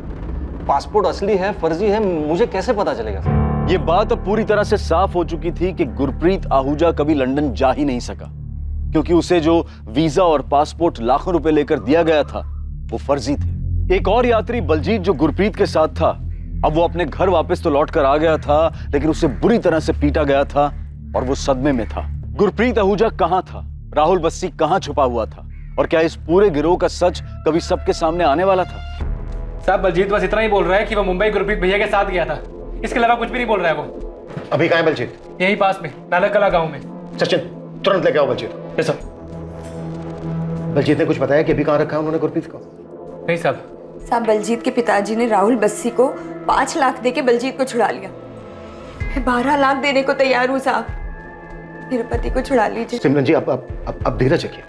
पासपोर्ट असली है फर्जी है, मुझे कैसे पता चलेगा साहब? ये बात अब पूरी तरह से साफ हो चुकी थी कि गुरप्रीत आहूजा कभी लंदन जा ही नहीं सका, क्योंकि उसे जो वीजा और पासपोर्ट लाखों रुपए लेकर दिया गया था वो फर्जी थे। एक और यात्री बलजीत जो गुरप्रीत के साथ था, अब वो अपने घर वापस तो लौट कर आ गया था, लेकिन उसे बुरी तरह से पीटा गया था और वो सदमे में था। गुरप्रीत आहूजा कहाँ था, राहुल बस्सी कहाँ छुपा हुआ था, और क्या इस पूरे गिरोह का सच कभी सबके सामने आने वाला था? साहब बलजीत बस इतना ही बोल रहा है कि वो मुंबई गुरप्रीत भैया के साथ गया था, इसके अलावा कुछ भी नहीं बोल रहा है वो। अभी कहाँ है बलजीत? यहीं पास में नालकला गांव में। सचिन तुरंत लेके आओ बलजीत। Yes sir. बलजीत ने कुछ बताया कि अभी कहाँ रखा है उन्होंने गुरप्रीत को? नहीं साहब। साहब बलजीत के पिताजी ने राहुल बस्सी को 5 लाख देके बलजीत को छुड़ा लिया। मैं 12 लाख देने को तैयार हूँ साहब, मेरे पति को छुड़ा लीजिए। सिमरन जी अब धीरज रखिए,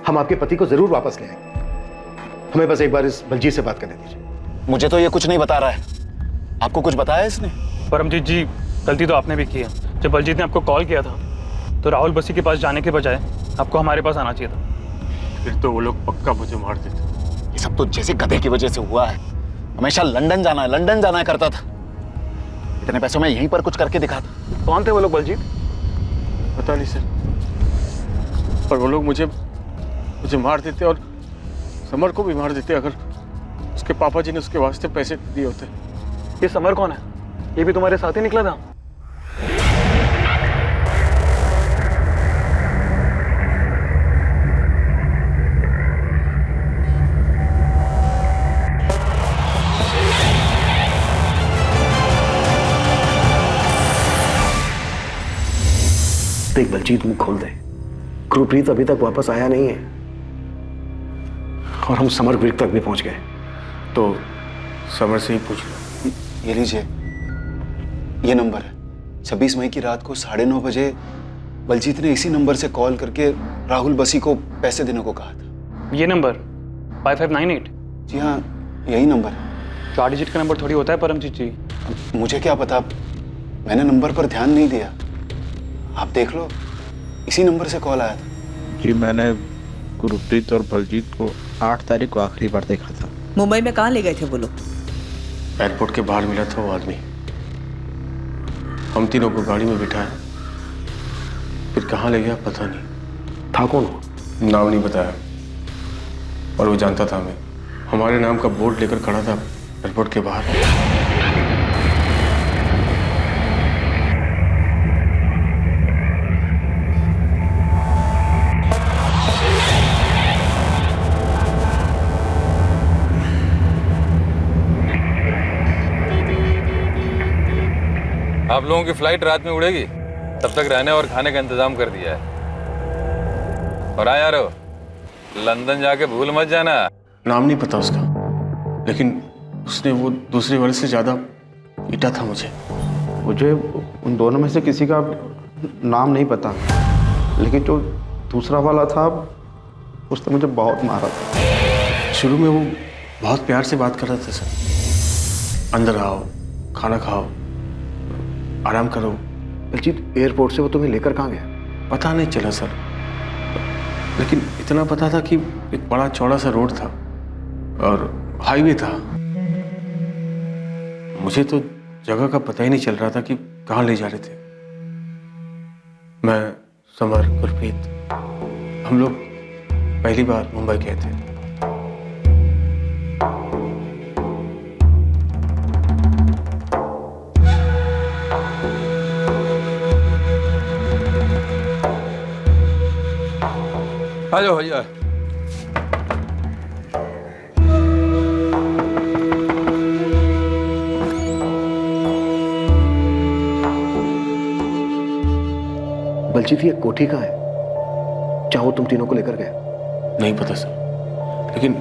हम आपके पति को जरूर वापस ले आएंगे, हमें बस एक बार इस बलजीत से बात करने दीजिए। मुझे तो ये कुछ नहीं बता रहा है, आपको कुछ बताया इसने? परमजीत जी गलती तो आपने भी की है, जब बलजीत ने आपको कॉल किया था तो राहुल बस्सी के पास जाने के बजाय आपको हमारे पास आना चाहिए था। फिर तो वो लोग पक्का मुझे मार देते। ये सब तो जैसे गधे की वजह से हुआ है, हमेशा लंदन जाना है करता था। इतने पैसों में यहीं पर कुछ करके दिखाता। कौन थे वो लोग बलजीत? पता नहीं सर, पर वो लोग मुझे मार देते और समर को भी मार देते अगर उसके पापा जी ने उसके वास्ते पैसे दिए होते। ये समर कौन है? ये भी तुम्हारे साथ ही निकला था? देख बलजीत मुंह खोल दे, गुरप्रीत अभी तक वापस आया नहीं है और हम समर ब्रिक तक भी पहुंच गए। तो समर से ही पूछ लो। ये लीजिए, ये नंबर है। 26 मई की रात को 9:30 बजे बलजीत ने इसी नंबर से कॉल करके राहुल बसी को पैसे देने को कहा था। ये नंबर 5598? जी हाँ, यही नंबर है। 4 डिजिट का नंबर थोड़ी होता है परमजीत जी। मुझे क्या पता, मैंने नंबर पर ध्यान नहीं दिया। आप देख लो, इसी नंबर से कॉल आया था। जी मैंने गुरप्रीत और बलजीत को 8 तारीख को आखिरी बार देखा था। मुंबई में कहाँ ले गए थे वो लोग? एयरपोर्ट के बाहर मिला था वो आदमी, हम तीनों को गाड़ी में बिठाया, फिर कहाँ ले गया पता नहीं। था कौन वो? नाम नहीं बताया, और वो जानता था हमें। हमारे नाम का बोर्ड लेकर खड़ा था एयरपोर्ट के बाहर। आप लोगों की फ्लाइट रात में उड़ेगी, तब तक रहने और खाने का इंतजाम कर दिया है। और हाँ यारो, लंदन जाके भूल मत जाना। नाम नहीं पता उसका, लेकिन उसने वो दूसरे वर्ग से ज्यादा पीटा था मुझे। मुझे उन दोनों में से किसी का नाम नहीं पता, लेकिन जो दूसरा वाला था उसने मुझे बहुत मारा था। शुरू में वो बहुत प्यार से बात कर रहा था सर, अंदर आओ, खाना खाओ, आराम करो। बलजीत, एयरपोर्ट से वो तुम्हें लेकर कहाँ गया? पता नहीं चला सर, लेकिन इतना पता था कि एक बड़ा चौड़ा सा रोड था और हाईवे था। मुझे तो जगह का पता ही नहीं चल रहा था कि कहाँ ले जा रहे थे। मैं, समर, गुरप्रीत, हम लोग पहली बार मुंबई गए थे। आ जाओ भैया। बलजीत, ये कोठी कहाँ है जहाँ वो तुम तीनों को लेकर गए? नहीं पता सर, लेकिन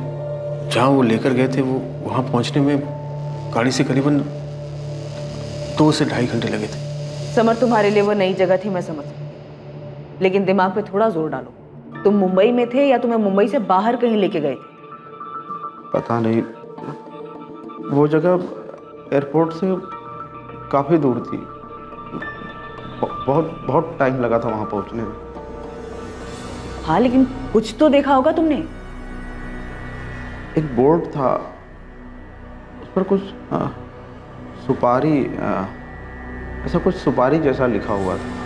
जहाँ वो लेकर गए थे वो वहाँ पहुँचने में गाड़ी से करीबन 2 से 2.5 घंटे लगे थे। समर, तुम्हारे लिए वो नई जगह थी, मैं समझ सकती हूँ, लेकिन दिमाग पे थोड़ा जोर डालो। तुम मुंबई में थे या तुम्हें मुंबई से बाहर कहीं लेके गए थे? पता नहीं, वो जगह एयरपोर्ट से काफ़ी दूर थी। बहुत बहुत टाइम लगा था वहाँ पहुँचने में। हाँ, लेकिन कुछ तो देखा होगा तुमने। एक बोर्ड था, उस पर कुछ सुपारी, ऐसा कुछ सुपारी जैसा लिखा हुआ था।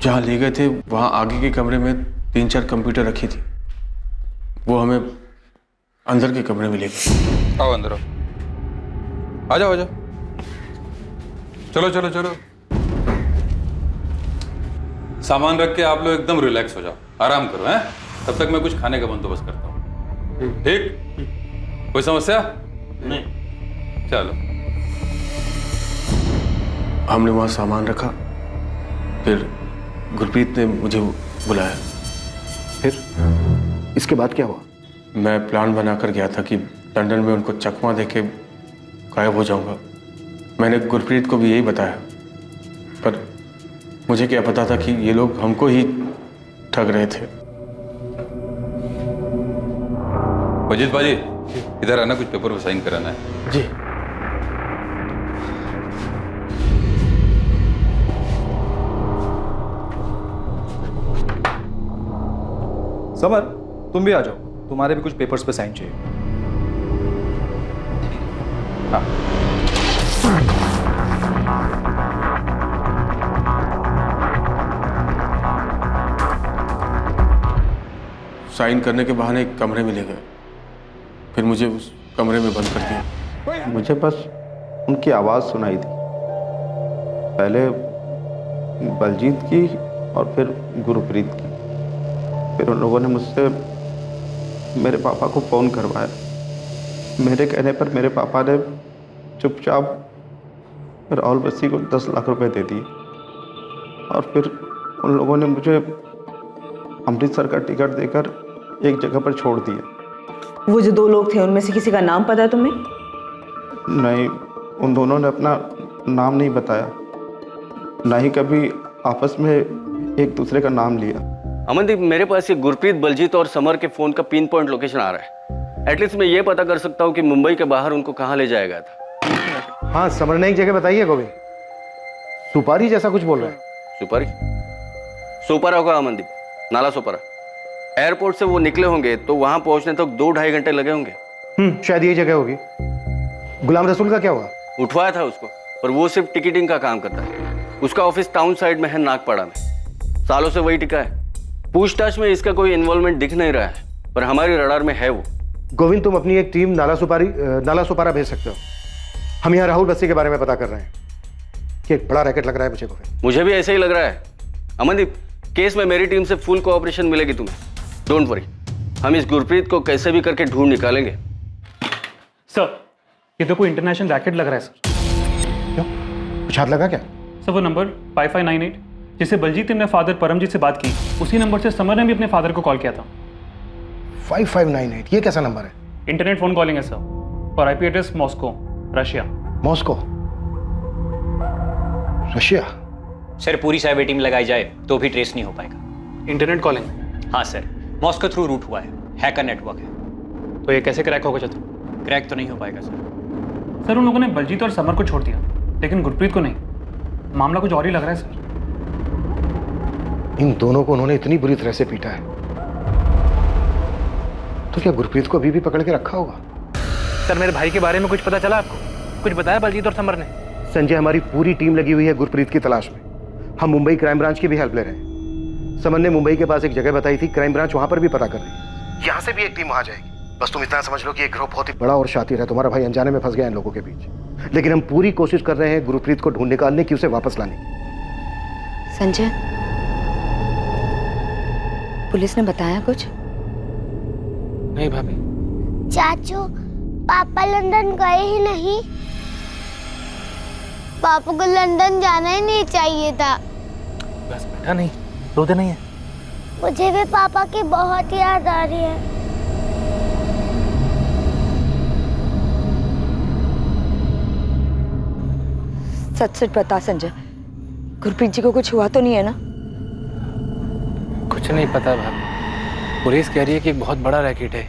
जहाँ ले गए थे वहाँ आगे के कमरे में 3-4 कंप्यूटर रखी थी, वो हमें अंदर के कमरे में ले गए। आओ अंदर आओ, आ जाओ आ जाओ, चलो चलो चलो। सामान रख के आप लोग एकदम रिलैक्स हो जाओ, आराम करो हैं। तब तक मैं कुछ खाने का बंदोबस्त करता हूँ। ठीक? कोई समस्या नहीं? चलो। हमने वहाँ सामान रखा, फिर गुरप्रीत ने मुझे बुलाया। फिर इसके बाद क्या हुआ? मैं प्लान बनाकर गया था कि लंदन में उनको चकमा देके गायब हो जाऊंगा। मैंने गुरप्रीत को भी यही बताया, पर मुझे क्या पता था कि ये लोग हमको ही ठग रहे थे। अजीत बाजी, इधर आना, कुछ पेपर पर साइन कराना है। जी। समर, तुम भी आ जाओ, तुम्हारे भी कुछ पेपर्स पे साइन चाहिए। हाँ। साइन करने के बहाने एक कमरे में ले गए, फिर मुझे उस कमरे में बंद कर दिया। मुझे बस उनकी आवाज़ सुनाई दी, पहले बलजीत की और फिर गुरप्रीत की। फिर उन लोगों ने मुझसे मेरे पापा को फ़ोन करवाया। मेरे कहने पर मेरे पापा ने चुपचाप राहुल बस्सी को 10 लाख रुपए दे दिए और फिर उन लोगों ने मुझे अमृतसर का टिकट देकर एक जगह पर छोड़ दिया। वो जो 2 लोग थे उनमें से किसी का नाम पता है तुम्हें? नहीं, उन दोनों ने अपना नाम नहीं बताया, ना ही कभी आपस में एक दूसरे का नाम लिया। अमनदीप, मेरे पास ये गुरप्रीत, बलजीत और समर के फोन का पिन पॉइंट लोकेशन आ रहा है। एटलीस्ट मैं ये पता कर सकता हूँ कि मुंबई के बाहर उनको कहाँ ले जाया गया था। हाँ, समर ने एक जगह बताई है गोविंद, सुपारी जैसा कुछ बोल रहे हैं। सुपारी? सोपारा होगा अमनदीप, नाला सोपारा। एयरपोर्ट से वो निकले होंगे तो वहां पहुंचने तक 2-2.5 घंटे लगे होंगे। शायद यही जगह होगी। गुलाम रसूल का क्या हुआ? उठवाया था उसको, पर वो सिर्फ टिकटिंग का काम करता है। उसका ऑफिस टाउन साइड में है, नागपाड़ा में। सालों से वही टिका है। पूछताछ में इसका कोई इन्वॉल्वमेंट दिख नहीं रहा है, पर हमारी रडार में है वो। गोविंद, तुम अपनी एक टीम नाला सुपारा भेज सकते हो। हम यहाँ राहुल बस्सी के बारे में पता कर रहे हैं कि एक बड़ा रैकेट लग रहा है मुझे गोविंद। मुझे भी ऐसे ही लग रहा है अमनदीप। केस में मेरी टीम से फुल कोऑपरेशन मिलेगी तुम्हें, डोंट वरी। हम इस गुरप्रीत को कैसे भी करके ढूंढ निकालेंगे। सर, ये तो कोई इंटरनेशनल रैकेट लग रहा है सर। क्यों, कुछ हाथ लगा क्या? सर, वो नंबर 5598 जिससे बलजीत ने फादर परमजीत से बात की, उसी नंबर से समर ने भी अपने फादर को कॉल किया था। 5598, ये कैसा नंबर है? इंटरनेट फोन कॉलिंग है सर, और IP address Moscow, Russia. Moscow, Russia? Sir, पूरी साइबर टीम लगाई जाए तो भी ट्रेस नहीं हो पाएगा। Internet calling? हाँ सर, मॉस्को थ्रू रूट हुआ है, हैकर नेटवर्क है। तो ये कैसे क्रैक होगा चतुर? क्रैक तो नहीं हो पाएगा सर। सर, उन लोगों ने बलजीत और समर को छोड़ दिया, लेकिन गुरप्रीत को नहीं। मामला कुछ और ही लग रहा है सर। इन दोनों को उन्होंने इतनी बुरी तरह से पीटा है, तो क्या गुरप्रीत को अभी भी पकड़ के रखा होगा? सर, मेरे भाई के बारे में कुछ पता चला आपको? कुछ बताया बलजीत और समर ने? संजय, हमारी पूरी टीम लगी हुई है गुरप्रीत की तलाश में। हम मुंबई क्राइम ब्रांच की भी हेल्प ले रहे हैं। समर ने मुंबई के पास एक जगह बताई थी, क्राइम ब्रांच वहां पर भी पता कर रही है। यहाँ से भी एक टीम वहां जाएगी। बस तुम इतना समझ लो कि एक ग्रुप बहुत ही बड़ा और शातिर है। तुम्हारा भाई अनजाने में फंस गया इन लोगों के बीच, लेकिन हम पूरी कोशिश कर रहे हैं गुरप्रीत को ढूंढ निकालने की, उसे वापस लाने की। संजय, पुलिस ने बताया कुछ? नहीं भाभी। चाचू, पापा लंदन गए ही नहीं। पापा को लंदन जाना ही नहीं चाहिए था। बस बेटा, नहीं रोते नहीं है। मुझे भी पापा की बहुत याद आ रही है। सच सच बता संजय, गुरप्रीत जी को कुछ हुआ तो नहीं है ना? कुछ नहीं पता भाभी। पुलिस कह रही है कि एक बहुत बड़ा रैकेट है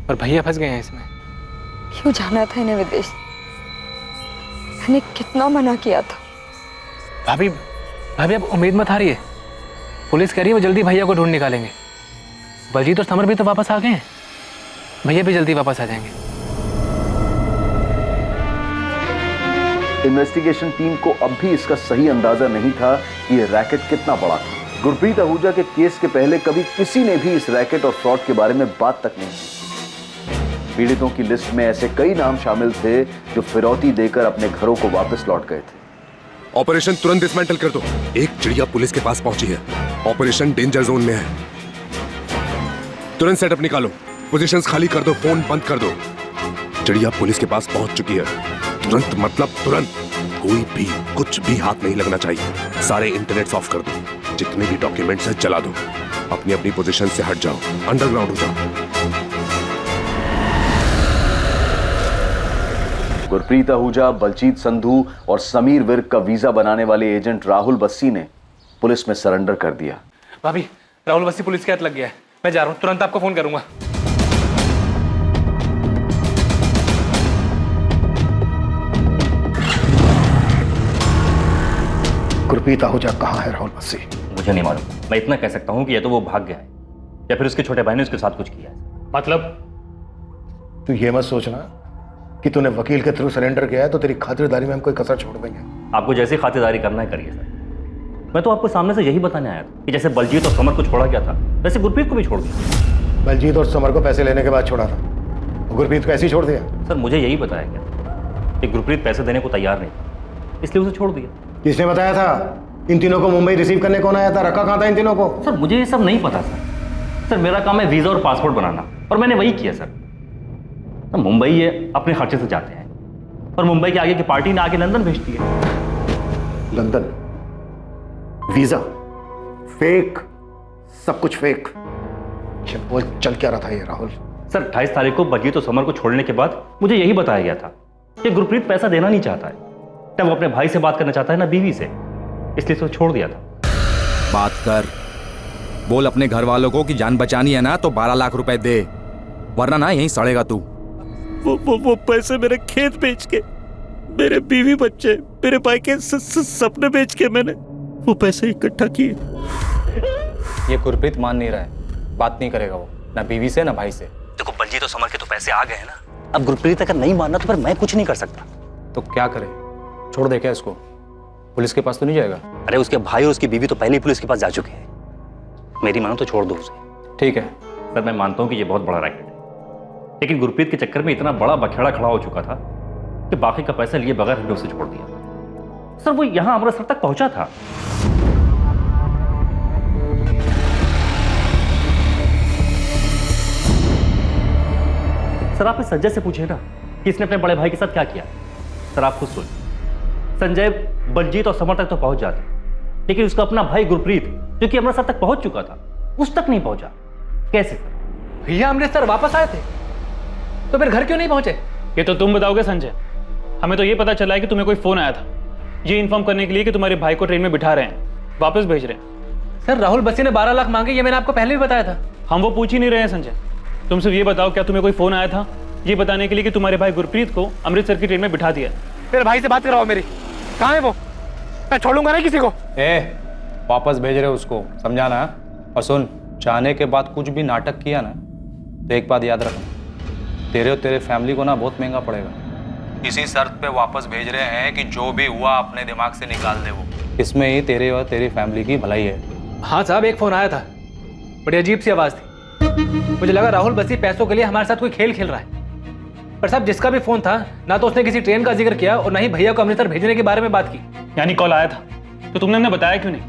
और भैया फंस गए हैं इसमें। क्यों जाना था इन्हें विदेश? मैंने कितना मना किया था। भाभी अब उम्मीद मत हारिए। पुलिस कह रही है वो जल्दी भैया को ढूंढ निकालेंगे। बलजीत और समर भी तो वापस आ गए हैं, भैया भी जल्दी वापस आ जाएंगे। इन्वेस्टिगेशन टीम को अब भी इसका सही अंदाजा नहीं था कि यह रैकेट कितना बड़ा था। गुरप्रीत आहूजा के केस के पहले कभी किसी ने भी इस रैकेट और फ्रॉड के बारे में बात तक नहीं की। पीड़ितों की लिस्ट में ऐसे कई नाम शामिल थे जो फिरौती देकर अपने घरों को वापस लौट गए थे। ऑपरेशन तुरंत डिसमेंटल कर दो। एक चिड़िया पुलिस के पास पहुंची है, ऑपरेशन डेंजर जोन में है। तुरंत सेटअप निकालो, पोजीशंस खाली कर दो, फोन बंद कर दो। चिड़िया पुलिस के पास पहुंच चुकी है। तुरंत मतलब तुरंत। कोई भी कुछ भी हाथ नहीं लगना चाहिए। सारे इंटरनेट ऑफ कर दो, जितने भी डॉक्यूमेंट्स हैं जला दो। अपनी अपनी पोजीशन से हट जाओ, अंडरग्राउंड हो जाओ। गुरप्रीत आहूजा, बलजीत संधू और समीर विर्क का वीजा बनाने वाले एजेंट राहुल बस्सी ने पुलिस में सरेंडर कर दिया। भाभी, राहुल बस्सी पुलिस के हाथ लग गया है। मैं जा रहा हूँ, तुरंत आपको फोन करूंगा। गुरप्रीत आहूजा कहाँ है राहुल बस्सी? मुझे नहीं मालूम। मैं इतना कह सकता हूँ कि या तो वो भाग गया है या फिर उसके छोटे भाई ने उसके साथ कुछ किया है। मतलब? तू ये मत सोचना कि तूने वकील के थ्रू सरेंडर किया है तो तेरी खातिरदारी में हम कोई कसर छोड़ देंगे। आपको जैसी खातिरदारी करना है करिए सर। मैं तो आपको सामने से यही बताने आया था कि जैसे बलजीत और समर को छोड़ा गया था वैसे गुरप्रीत को भी छोड़ दिया। बलजीत और समर को पैसे लेने के बाद छोड़ा था, गुरप्रीत को ऐसे ही छोड़ दिया? सर, मुझे यही बताया गया कि गुरप्रीत पैसे देने को तैयार नहीं था, इसलिए उसे छोड़ दिया। किसने बताया था? इन तीनों को मुंबई रिसीव करने कौन आया था? रखा कहाँ था इन तीनों को? सर, मुझे ये सब नहीं पता सर मेरा काम है वीजा और पासपोर्ट बनाना, और मैंने वही किया सर। मुंबई ये अपने खर्चे से जाते हैं, और मुंबई के आगे की पार्टी ने आके लंदन भेज दिए। लंदन, वीजा, फेक, सब कुछ फेक। वो चल क्या रहा था ये राहुल? सर 28 तारीख को बलजीत और समर को छोड़ने के बाद मुझे यही बताया गया था कि गुरप्रीत पैसा देना नहीं चाहता है, ना वो अपने भाई से बात करना चाहता है ना बीवी से, इसलिए तो छोड़ दिया था। बात कर, बोल अपने घर वालों को कि जान बचानी है ना तो 12 लाख रुपए दे, वरना ना यहीं सड़ेगा तू। वो पैसे मेरे खेत बेच के, मेरे बीवी बच्चे, मेरे भाई के सपने बेच के मैंने वो पैसे इकट्ठा किए। ये गुरप्रीत मान नहीं रहा है, बात नहीं करेगा वो, ना बीवी से ना भाई से। देखो बलजीत और समर के तो पैसे आ गए हैं ना, अब गुरप्रीत अगर नहीं मानना तो फिर मैं कुछ नहीं कर सकता। तो क्या करे, छोड़ दे क्या इसको? पुलिस के पास तो नहीं जाएगा? अरे उसके भाई और उसकी बीवी तो पहले ही पुलिस के पास जा चुके हैं, मेरी मानो तो छोड़ दो उसे। ठीक है सर, मैं मानता हूं कि ये बहुत बड़ा रैकेट है, लेकिन गुरप्रीत के चक्कर में इतना बड़ा बखेड़ा खड़ा हो चुका था कि बाकी का पैसा लिए बगैर हमने उसे छोड़ दिया। सर वो यहां अमृतसर तक पहुंचा था। सर आप इस संजय से पूछे ना कि इसने अपने बड़े भाई के साथ क्या किया। सर आप खुद सुन, संजय बलजीत और समर तक तो पहुंच जाते, लेकिन उसका अपना भाई गुरप्रीत जो कि अमृतसर तक पहुंच चुका था उस तक नहीं पहुंचा। कैसे सर? भैया अमृतसर वापस आए थे तो फिर घर क्यों नहीं पहुंचे? ये तो तुम बताओगे संजय, हमें तो ये पता चला है कि तुम्हें कोई फोन आया था ये इन्फॉर्म करने के लिए कि तुम्हारे भाई को ट्रेन में बिठा रहे हैं, वापस भेज रहे हैं। सर राहुल बस्सी ने 12 लाख मांगे, ये मैंने आपको पहले भी बताया था। हम वो पूछ ही नहीं रहे हैं संजय, तुम सिर्फ ये बताओ क्या तुम्हें कोई फोन आया था ये बताने के लिए कि तुम्हारे भाई गुरप्रीत को अमृतसर की ट्रेन में बिठा दिया? मेरे भाई से बात कराओ मेरी, कहाँ है वो? मैं छोड़ूंगा नहीं किसी को। वापस भेज रहे उसको, समझाना। और सुन, चाहने के बाद कुछ भी नाटक किया ना तो एक बात याद रखना, तेरे और तेरे फैमिली को ना बहुत महंगा पड़ेगा। इसी शर्त पे वापस भेज रहे हैं कि जो भी हुआ अपने दिमाग से निकाल दे वो, इसमें ही तेरे और तेरी फैमिली की भलाई है। हाँ साहब, एक फोन आया था, बड़ी अजीब सी आवाज थी, मुझे लगा राहुल बस्सी पैसों के लिए हमारे साथ कोई खेल खेल रहा है। पर साहब जिसका भी फोन था ना तो उसने किसी ट्रेन का जिक्र किया और ना ही भैया को अमृतसर भेजने के बारे में बात की। यानी कॉल आया था तो तुमने हमें बताया क्यों नहीं?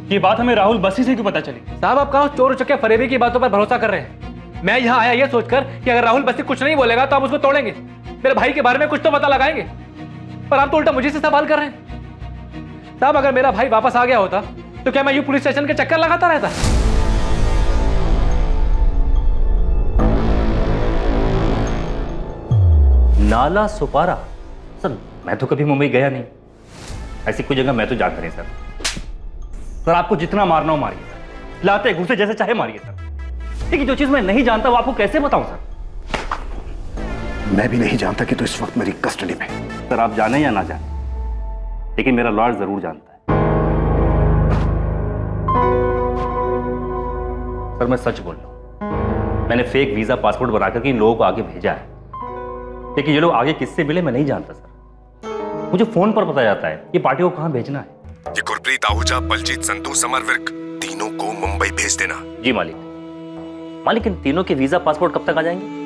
ये बात हमें राहुल बस्सी से क्यों पता चली? साहब आप कहाँ चोर चक्के फरेबी की बातों पर भरोसा कर रहे हैं? मैं यहाँ आया ये सोचकर कि अगर राहुल बस्सी कुछ नहीं बोलेगा तो हम उसको तोड़ेंगे, मेरे भाई के बारे में कुछ तो पता लगाएंगे, पर आप तो उल्टा मुझे से सवाल कर रहे हैं। साहब अगर मेरा भाई वापस आ गया होता तो क्या मैं यूं पुलिस स्टेशन के चक्कर लगाता रहता? नाला सुपारा? सर मैं तो कभी मुंबई गया नहीं, ऐसी कोई जगह मैं तो जाता नहीं सर। सर आपको जितना मारना हो मारिए सर, लाते घुसे जैसे चाहे मारिए सर, लेकिन जो चीज मैं नहीं जानता वो आपको कैसे बताऊं सर? मैं भी नहीं जानता कि तू इस वक्त मेरी कस्टडी में। सर आप जाने या ना जाने, लेकिन मेरा लॉयर जरूर जानता है। सर मैं सच बोल रहा हूं, मैंने फेक वीजा पासपोर्ट बनाकर के इन लोगों को आगे भेजा है, लेकिन ये लोग आगे किससे मिले मैं नहीं जानता सर। मुझे फोन पर पता जाता है ये पार्टी को कहां भेजना है। ये गुरप्रीत आहूजा, बलजीत संधू, समर विर्क, तीनों को मुंबई भेज देना। जी मालिक। मालिक इन तीनों के वीजा पासपोर्ट कब तक आ जाएंगे?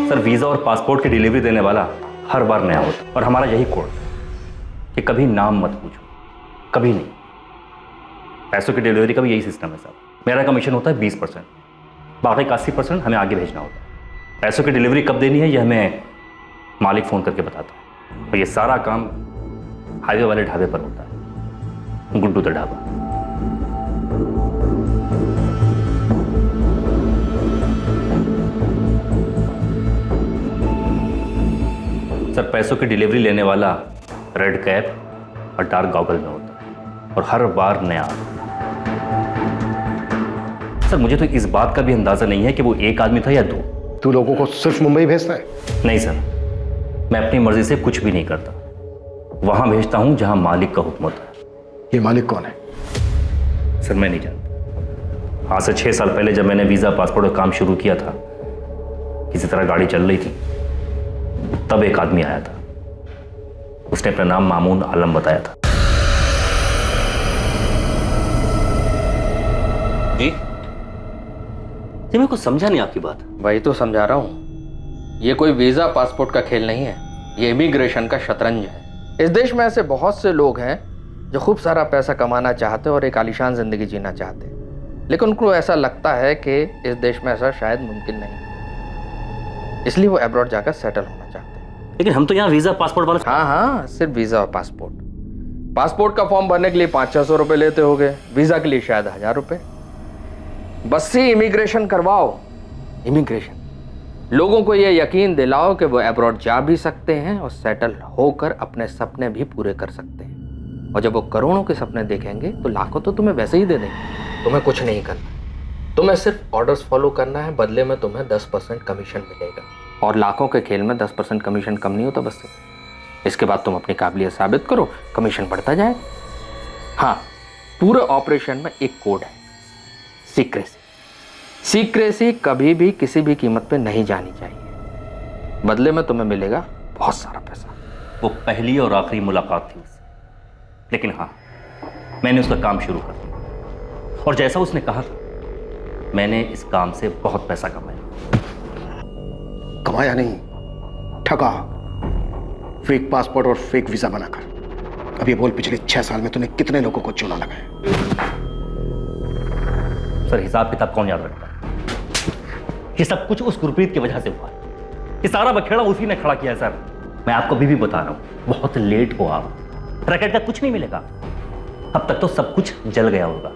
सर वीजा और पासपोर्ट की डिलीवरी देने वाला हर बार नया होता, और हमारा यही कोड कि कभी नाम मत पूछो, कभी नहीं। पैसों की डिलीवरी का भी यही सिस्टम है साहब। मेरा कमीशन होता है 20%, बाकी का 80% हमें आगे भेजना होता है। पैसों की डिलीवरी कब देनी है ये हमें मालिक फ़ोन करके बताता है, और ये सारा काम हाईवे वाले ढाबे पर होता है, गुड्डू द ढाबा। सर पैसों की डिलीवरी लेने वाला रेड कैप और डार्क गॉगल में होता है, और हर बार नया आता है। सर मुझे तो इस बात का भी अंदाजा नहीं है कि वो एक आदमी था या दो। तू लोगों को सिर्फ मुंबई भेजता है? नहीं सर, मैं अपनी मर्जी से कुछ भी नहीं करता, वहां भेजता हूं जहां मालिक का हुक्म होता है। ये मालिक कौन है? सर मैं नहीं जानता। आज से 6 साल पहले जब मैंने वीजा पासपोर्ट का काम शुरू किया था, किसी तरह गाड़ी चल रही थी, तब एक आदमी आया था, उसने अपना नाम मामून आलम बताया था। जी मेरे को समझा नहीं आपकी बात। वही तो समझा रहा हूं। ये कोई वीज़ा पासपोर्ट का खेल नहीं है, ये इमिग्रेशन का शतरंज है। इस देश में ऐसे बहुत से लोग हैं जो खूब सारा पैसा कमाना चाहते हैं और एक आलीशान ज़िंदगी जीना चाहते हैं, लेकिन उनको ऐसा लगता है कि इस देश में ऐसा शायद मुमकिन नहीं, इसलिए वो अब्रॉड जाकर सेटल होना चाहते हैं। लेकिन हम तो यहाँ वीज़ा पासपोर्ट वाले। हाँ, सिर्फ वीज़ा और पासपोर्ट। पासपोर्ट का फॉर्म भरने के लिए 500-600 रुपये लेते होगे, वीज़ा के लिए शायद 1000 रुपये। बस ही इमिग्रेशन करवाओ। इमिग्रेशन लोगों को ये यकीन दिलाओ कि वो अब्रॉड जा भी सकते हैं और सेटल होकर अपने सपने भी पूरे कर सकते हैं। और जब वो करोड़ों के सपने देखेंगे तो लाखों तो तुम्हें वैसे ही दे देंगे। तुम्हें कुछ नहीं करना, तुम्हें सिर्फ ऑर्डर्स फॉलो करना है, बदले में तुम्हें 10% कमीशन मिलेगा। और लाखों के खेल में 10% कमीशन कम नहीं होता बस। इसके बाद तुम अपनी काबिलियत साबित करो, कमीशन बढ़ता जाए। हाँ, पूरे ऑपरेशन में एक कोड है, सीक्रेसी। सीक्रेसी कभी भी किसी भी कीमत पे नहीं जानी चाहिए, बदले में तुम्हें मिलेगा बहुत सारा पैसा। वो पहली और आखिरी मुलाकात थी उससे, लेकिन हाँ, मैंने उसका काम शुरू कर दिया और जैसा उसने कहा था, मैंने इस काम से बहुत पैसा कमाया। कमाया नहीं, ठगा। फेक पासपोर्ट और फेक वीजा बनाकर। अब ये बोल, पिछले 6 साल में तूने कितने लोगों को चूना लगाया? सर, हिसाब किताब कौन याद रखता है? ये सब कुछ उस गुरप्रीत की वजह से हुआ है। ये सारा बखेड़ा उसी ने खड़ा किया है सर। मैं आपको अभी भी बता रहा हूं, बहुत लेट हो आप। रैकेट का कुछ नहीं मिलेगा। अब तक तो सब कुछ जल गया होगा,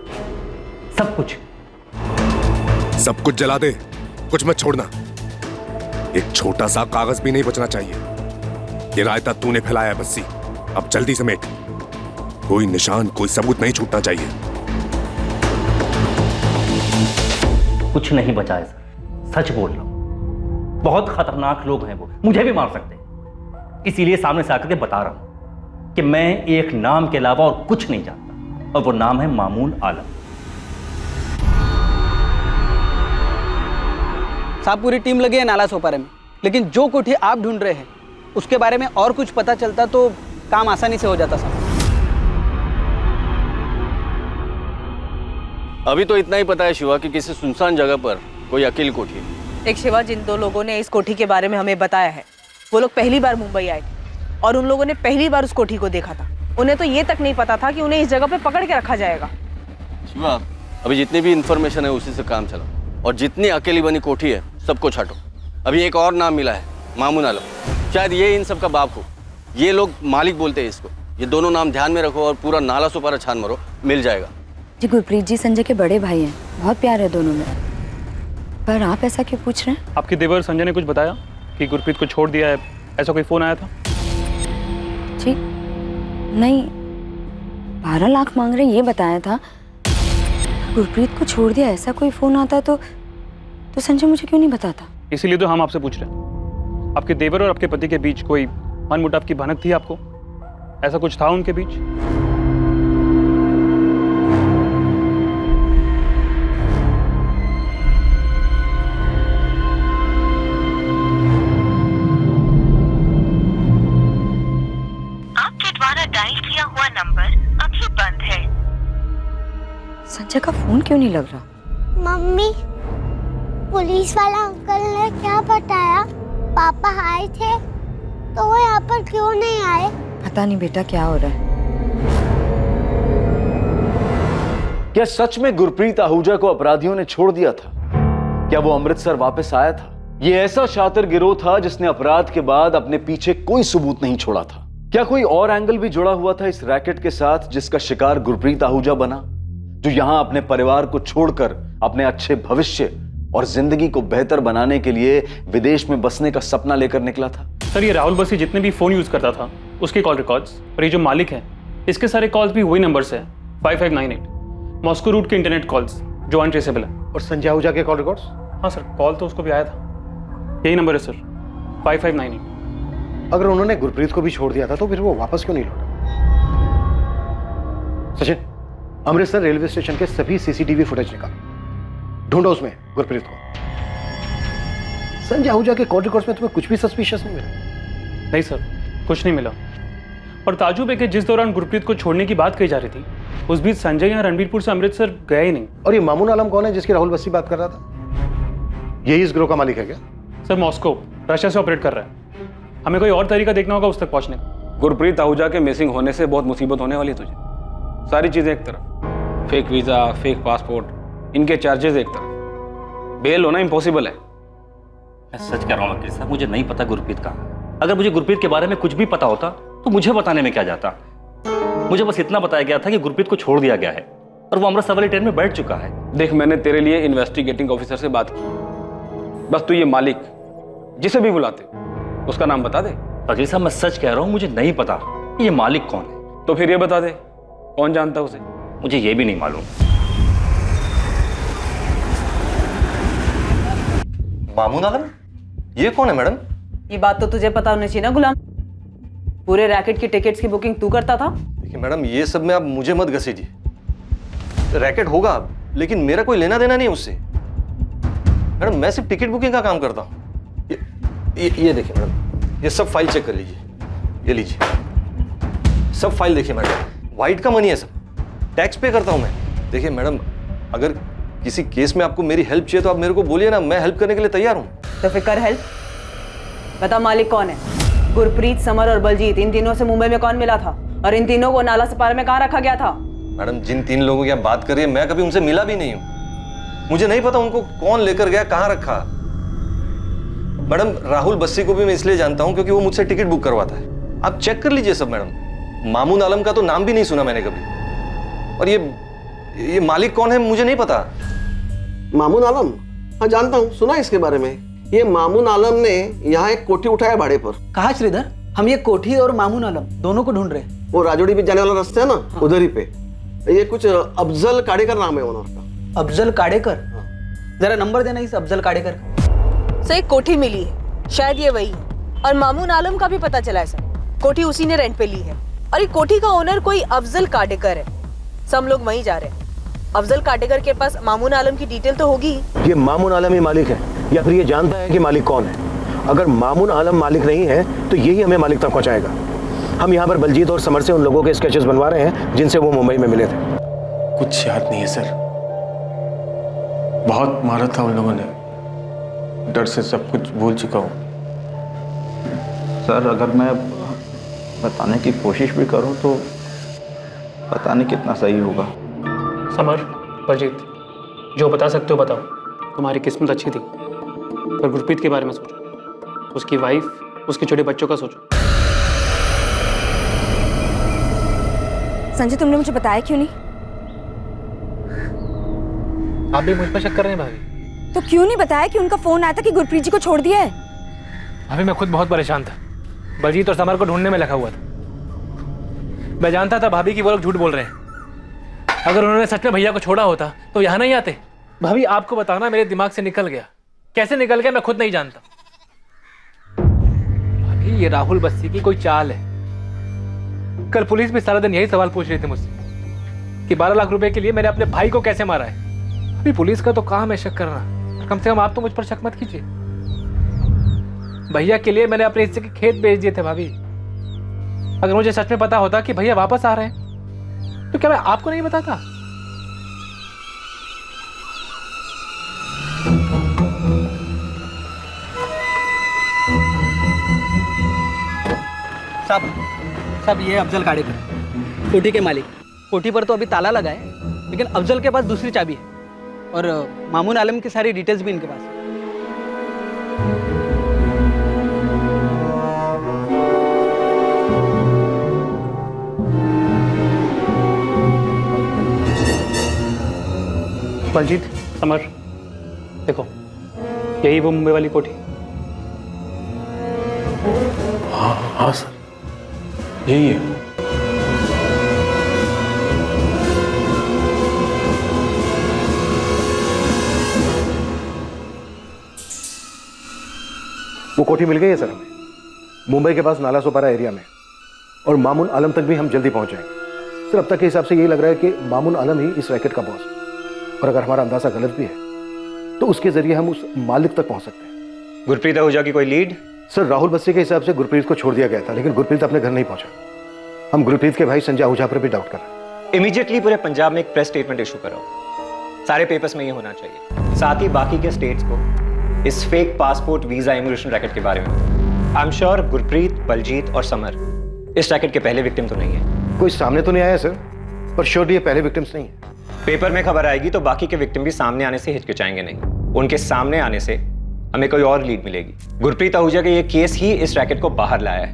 सब कुछ। सब कुछ जला दे, कुछ मत छोड़ना। एक छोटा सा कागज भी नहीं बचना चाहिए। ये रायता तूने फैलाया है बस्सी, अब जल्दी समेट। कोई निशान, कोई सबूत नहीं छूटना चाहिए। कुछ नहीं बचा है सर, सच बोल रहा हूं। बहुत खतरनाक लोग हैं वो, मुझे भी मार सकते हैं। इसीलिए सामने से आकर के बता रहा हूं कि मैं एक नाम के अलावा और कुछ नहीं जानता, और वो नाम है मामून आलम। साहब, पूरी टीम लगी है नाला सोपारे में, लेकिन जो कोठी आप ढूंढ रहे हैं उसके बारे में और कुछ पता चलता तो काम आसानी से हो जाता साहब। अभी तो इतना ही पता है शिवा कि किसी सुनसान जगह पर कोई अकेली कोठी है। एक शिवा, जिन 2 लोगों ने इस कोठी के बारे में हमें बताया है, वो लोग पहली बार मुंबई आए थे और उन लोगों ने पहली बार उस कोठी को देखा था। उन्हें तो ये तक नहीं पता था कि उन्हें इस जगह पे पकड़ के रखा जाएगा। शिवा, अभी जितनी भी इंफॉर्मेशन है उसी से काम चला, और जितनी अकेली बनी कोठी है सबको छाटो। अभी एक और नाम मिला है, मामून आलम। शायद ये इन सब का बाप हो, ये लोग मालिक बोलते हैं इसको। ये दोनों नाम ध्यान में रखो और पूरा नाला सुपारा छान मारो, मिल जाएगा। जी, गुरप्रीत जी संजय के बड़े भाई हैं, बहुत प्यार है दोनों में। पर आप ऐसा क्यों पूछ रहे हैं? आपके देवर संजय ने कुछ बताया कि गुरप्रीत को छोड़ दिया है, ऐसा कोई फोन आया था? जी नहीं, 12 लाख मांग रहे ये बताया था। गुरप्रीत को छोड़ दिया ऐसा कोई फोन आता तो संजय मुझे क्यों नहीं बताता? इसीलिए तो हम आपसे पूछ रहे हैं। आपके देवर और आपके पति के बीच कोई मनमुटाव की भनक थी आपको? ऐसा कुछ था उनके बीच? आपके द्वारा डायल किया हुआ नंबर अभी बंद है। संजय का फोन क्यों नहीं लग रहा? मम्मी, पुलिस वाला अंकल ने क्या बताया? पापा आए थे तो वो यहाँ पर क्यों नहीं आए? पता नहीं बेटा क्या हो रहा है। क्या सच में गुरप्रीत आहूजा को अपराधियों ने छोड़ दिया था? क्या वो अमृतसर वापस आया था? ये ऐसा शातिर गिरोह था जिसने अपराध के बाद अपने पीछे कोई सबूत नहीं छोड़ा था। क्या कोई और एंगल भी जुड़ा हुआ था इस रैकेट के साथ जिसका शिकार गुरप्रीत आहूजा बना, जो यहां अपने परिवार को छोड़कर अपने अच्छे भविष्य और जिंदगी को बेहतर बनाने के लिए विदेश में बसने का सपना लेकर निकला था? सर, ये राहुल बसी जितने भी फोन यूज करता था उसके कॉल रिकॉर्ड्स, और ये जो मालिक है इसके सारे कॉल्स भी वही नंबर से है, 5598 मॉस्को रूट के इंटरनेट कॉल्स जो अनट्रेसेबल है। और संजय आहूजा के कॉल रिकॉर्ड्स? हाँ सर, कॉल तो उसको भी आया था। यही नंबर है सर, 5598। अगर उन्होंने गुरप्रीत को भी छोड़ दिया था तो फिर वो वापस क्यों नहीं लौटा? सचिन, अमृतसर रेलवे स्टेशन के सभी सीसीटीवी फुटेज निकालो, ढूंढो उसमें गुरप्रीत को। संजय आहूजा के कॉल रिकॉर्ड्स में तुम्हें कुछ भी सस्पिशियस नहीं मिला? नहीं सर, कुछ नहीं मिला। और ताजुब है कि जिस दौरान गुरप्रीत को छोड़ने की बात कही जा रही थी उस बीच संजय यहाँ रणबीरपुर से अमृतसर गया ही नहीं। और ये मामून आलम कौन है जिसकी राहुल बस्सी बात कर रहा था? यही इस गिरोह का मालिक है क्या? सर, मॉस्को रशिया से ऑपरेट कर रहा है। हमें कोई और तरीका देखना होगा उस तक पहुंचने का। गुरप्रीत आहूजा के मिसिंग होने से बहुत मुसीबत होने वाली है तुझे। सारी चीज़ें एक तरफ, फेक वीज़ा, फेक पासपोर्ट, इनके चार्जेस एक तरफ, बेल होना इम्पॉसिबल है। मैं सच कह रहा हूँ वकील साहब, मुझे नहीं पता गुरप्रीत कहाँ है। अगर मुझे गुरप्रीत के बारे में कुछ भी पता होता तो मुझे बताने में क्या जाता। मुझे बस इतना बताया गया था कि गुरप्रीत को छोड़ दिया गया है और वो अमृतसर वाली ट्रेन में बैठ चुका है। देख, मैंने तेरे लिए इन्वेस्टिगेटिंग ऑफिसर से बात की, बस तू ये मालिक जिसे भी बुलाते उसका नाम बता दे। वकील साहब मैं सच कह रहा हूँ, मुझे नहीं पता कि ये मालिक कौन है। तो फिर ये बता दे, कौन जानता है उसे? मुझे ये भी नहीं मालूम। मामून आलम, ये कौन है मैडम? ये बात तो तुझे पता होनी चाहिए ना गुलाम। पूरे रैकेट की टिकट्स की बुकिंग तू करता था। देखिए मैडम, ये सब में आप मुझे मत घसीटिए। रैकेट होगा लेकिन मेरा कोई लेना देना नहीं उससे। मैडम मैं सिर्फ टिकट बुकिंग का काम करता हूँ। ये देखिए मैडम, ये सब फाइल चेक कर लीजिए। ये लीजिए, सब फाइल देखिए मैडम, वाइट का मनी है सब, टैक्स पे करता हूँ मैं। देखिए मैडम, अगर किसी केस में आपको मेरी हेल्प चाहिए तो आप मेरे को बोलिए ना, मैं हेल्प करने के लिए तैयार हूँ। तो फिर कर हेल्प। बता मालिक कौन है? गुरप्रीत, समर और बलजीत, इन तीनों से मुंबई में कौन मिला था और इन तीनों को नाला सपारा में कहाँ रखा गया था? मैडम जिन 3 लोगों की आप बात कर रही है, मैं कभी उनसे मिला भी नहीं हूँ। मुझे नहीं पता उनको कौन लेकर गया, कहाँ रखा। मैडम राहुल बस्सी को भी मैं इसलिए जानता हूँ क्योंकि वो मुझसे टिकट बुक करवाता है। आप चेक कर लीजिए सब मैडम। मामून आलम का तो नाम भी नहीं सुना मैंने कभी। और ये मालिक कौन है मुझे नहीं पता। मामून आलम? हाँ जानता हूँ, सुना इसके बारे में। ये मामून आलम ने यहाँ एक कोठी उठाया भाड़े पर। कहा श्रीधर? हम ये कोठी और मामून आलम दोनों को ढूंढ रहे हैं। वो राजोड़ी पे जाने वाला रास्ता है ना, हाँ। उधर ही पे। ये कुछ अफजल काडेकर नाम है ओनर का। अफजल काडेकर? जरा नंबर देना इस अफजल काडेकर का। सर एक कोठी मिली है, शायद ये वही है। और मामून आलम का भी पता चला है सर, कोठी उसी ने रेंट पे ली है। और ये कोठी का ओनर कोई अफजल काडेकर है। सब लोग वहीं जा रहे हैं। अफजल काडेकर के पास मामून आलम की डिटेल तो होगी। ये मामून आलम ही मालिक है या फिर ये जानता है कि मालिक कौन है? अगर मामून आलम मालिक नहीं है तो यही हमें मालिक तक पहुंचाएगा। हम यहाँ पर बलजीत और समर से उन लोगों के स्केचेस बनवा रहे हैं जिनसे वो मुंबई में मिले थे। कुछ याद नहीं है सर, बहुत मारा था उन लोगों ने, डर से सब कुछ भूल चुका हूँ। सर अगर मैं बताने की कोशिश भी करूँ तो पता नहीं कितना सही होगा। समर, बलजीत, जो बता सकते हो बताओ। तुम्हारी किस्मत अच्छी थी, पर गुरप्रीत के बारे में सोचो, उसकी वाइफ, उसके छोटे बच्चों का सोचो। संजय तुमने मुझे बताया क्यों नहीं? आप भी मुझ पर शक कर रहे हैं भाभी? तो क्यों नहीं बताया कि उनका फोन आया था कि गुरप्रीत जी को छोड़ दिया है? भाभी मैं खुद बहुत परेशान था, बलजीत और समर को ढूंढने में लगा हुआ था। मैं जानता था भाभी कि वो लोग झूठ बोल रहे हैं। अगर उन्होंने सच में भैया को छोड़ा होता तो यहाँ नहीं आते। भाभी आपको बताना मेरे दिमाग से निकल गया, कैसे निकल गया मैं खुद नहीं जानता। भाभी ये राहुल बस्सी की कोई चाल है। कल पुलिस भी सारा दिन यही सवाल पूछ रही थी मुझसे कि 12 लाख रुपए के लिए मैंने अपने भाई को कैसे मारा है। अभी पुलिस का तो काम है शक करना, कम से कम आप तो मुझ पर शक मत कीजिए। भैया के लिए मैंने अपने हिस्से के खेत बेच दिए थे भाभी। अगर मुझे सच में पता होता कि भैया वापस आ रहे हैं तो क्या मैं आपको नहीं बताता? साहब ये अफजल काडेकर, कोठी के मालिक। कोठी पर तो अभी ताला लगा है, लेकिन अफजल के पास दूसरी चाबी है और मामून आलम की सारी डिटेल्स भी इनके पास है। बलजीत, समर, देखो यही वो मुंबई वाली कोठी। हाँ सर, यही है। वो कोठी मिल गई है सर हमें, मुंबई के पास नाला सोपारा एरिया में, और मामून आलम तक भी हम जल्दी पहुंच जाएंगे। सर अब तक के हिसाब से यही लग रहा है कि मामून आलम ही इस रैकेट का बॉस है, और अगर हमारा अंदाजा गलत भी है तो उसके जरिए हम उस मालिक तक पहुंच सकते हैं। गुरप्रीत आहूजा की कोई लीड? सर राहुल बस्सी के हिसाब से गुरप्रीत को छोड़ दिया गया था, लेकिन गुरप्रीत अपने घर नहीं पहुंचा। हम गुरप्रीत के भाई संजय आहूजा पर भी डाउट कर रहे हैं। इमीडिएटली पूरे पंजाब में एक प्रेस स्टेटमेंट इशू कराओ, सारे पेपर्स में ये होना चाहिए, साथ ही बाकी के स्टेट्स को इस fake passport visa immigration racket के बारे में। I am sure Gurpreet, Baljeet और समर इस रैकेट के पहले विक्टिम तो नहीं है। कोई सामने तो नहीं आया सर, पर श्योरली ये पहले विक्टिम्स नहीं है। पेपर में खबर आएगी तो बाकी के विक्टिम भी सामने आने से हिचकिचाएंगे नहीं। उनके सामने आने से हमें कोई और लीड मिलेगी। गुरप्रीत आहूजा का ये केस ही इस रैकेट को बाहर लाया है।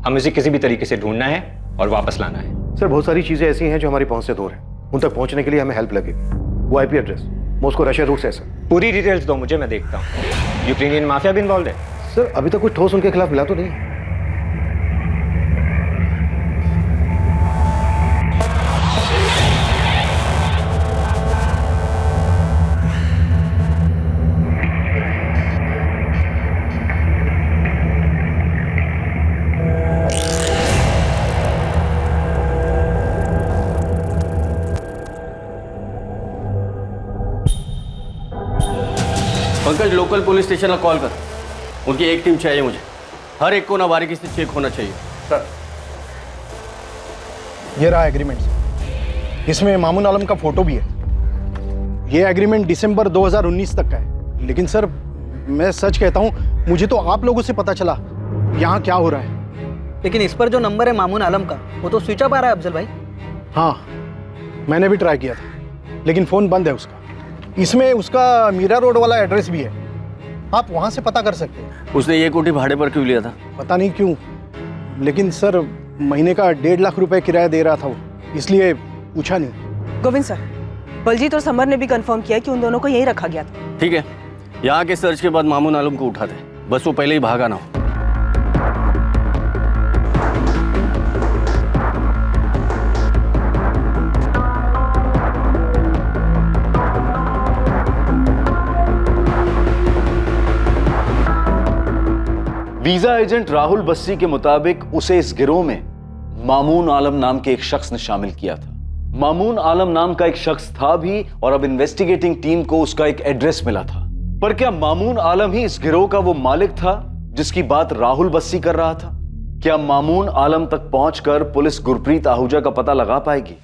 हमें उसे किसी भी तरीके से ढूंढना है और वापस लाना है। सर बहुत सारी चीजें ऐसी हैं जो हमारी पहुंच से दूर हैं, उन तक पहुंचने के लिए हमें हेल्प लगेगी। वो IP address, Moscow Russia route से सर। पूरी डिटेल्स दो मुझे, मैं देखता हूँ। यूक्रेनियन माफिया भी इन्वॉल्व है? सर अभी तक कुछ ठोस उनके खिलाफ मिला तो नहीं है। पंकज, लोकल पुलिस स्टेशन में कॉल कर। उनकी एक टीम चाहिए मुझे। हर एक को ना बारीकी से चेक होना चाहिए। सर ये रहा एग्रीमेंट, इसमें मामून आलम का फोटो भी है। ये एग्रीमेंट दिसंबर 2019 तक का है। लेकिन सर मैं सच कहता हूँ, मुझे तो आप लोगों से पता चला यहाँ क्या हो रहा है। लेकिन इस पर जो नंबर है मामून आलम का, वो तो स्विच ऑफ आ रहा है अफजल भाई। हाँ मैंने भी ट्राई किया था, लेकिन फ़ोन बंद है उसका। इसमें उसका मीरा रोड वाला एड्रेस भी है, आप वहाँ से पता कर सकते हैं। उसने ये कोठी भाड़े पर क्यों लिया था? पता नहीं क्यों, लेकिन सर महीने का 1.5 लाख रुपए किराया दे रहा था वो, इसलिए पूछा नहीं। गोविंद सर, बलजीत और समर ने भी कंफर्म किया कि उन दोनों को यहीं रखा गया था। ठीक है, यहाँ के सर्च के बाद मामून आलम को उठा दे, बस वो पहले ही भागा ना हो। वीजा एजेंट राहुल बस्सी के मुताबिक उसे इस गिरोह में मामून आलम नाम के एक शख्स ने शामिल किया था। मामून आलम नाम का एक शख्स था भी, और अब इन्वेस्टिगेटिंग टीम को उसका एक एड्रेस मिला था। पर क्या मामून आलम ही इस गिरोह का वो मालिक था जिसकी बात राहुल बस्सी कर रहा था? क्या मामून आलम तक पहुंचकर पुलिस गुरप्रीत आहूजा का पता लगा पाएगी?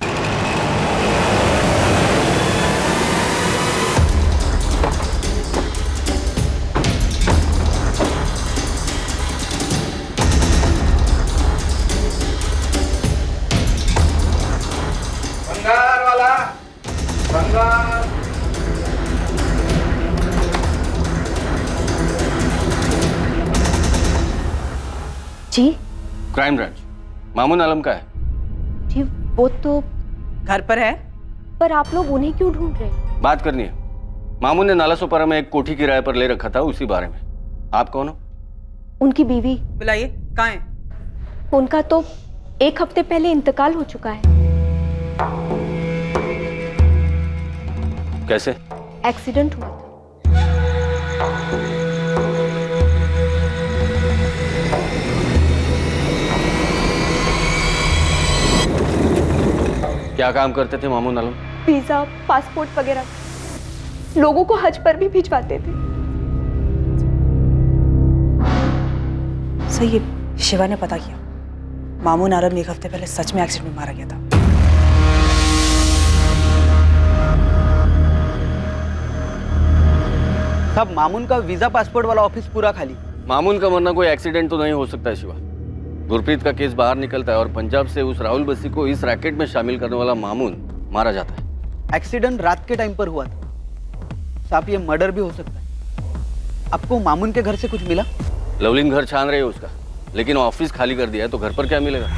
जी क्राइम ब्रांच। मामून आलम का है? जी वो तो घर पर है। पर आप लोग उन्हें क्यों ढूंढ रहे हैं? बात करनी है। मामून ने नालासोपारा में एक कोठी किराए पर ले रखा था, उसी बारे में। आप कौन हो? उनकी बीवी। बुलाइए, कहाँ है? उनका तो 1 हफ्ते पहले इंतकाल हो चुका है। कैसे? एक्सीडेंट हुआ था। क्या काम करते थे मामून आलम? वीजा, पासपोर्ट वगैरह, लोगों को हज पर भी भिजवाते थे। सही है, शिवा ने पता किया। मामून आलम 1 हफ्ते पहले सच में एक्सीडेंट में मारा गया था। साहब मामून का वीजा पासपोर्ट वाला ऑफिस पूरा खाली। मामून का मरना कोई एक्सीडेंट तो नहीं हो सकता है शिवा। गुरप्रीत का केस बाहर निकलता है और पंजाब से उस राहुल बस्सी को इस रैकेट में शामिल करने वाला मामून मारा जाता है। एक्सीडेंट रात के टाइम पर हुआ था साहब, ये मर्डर भी हो सकता है। आपको मामून के घर से कुछ मिला? लवलिन घर छान रहे है उसका, लेकिन ऑफिस खाली कर दिया है तो घर पर क्या मिलेगा?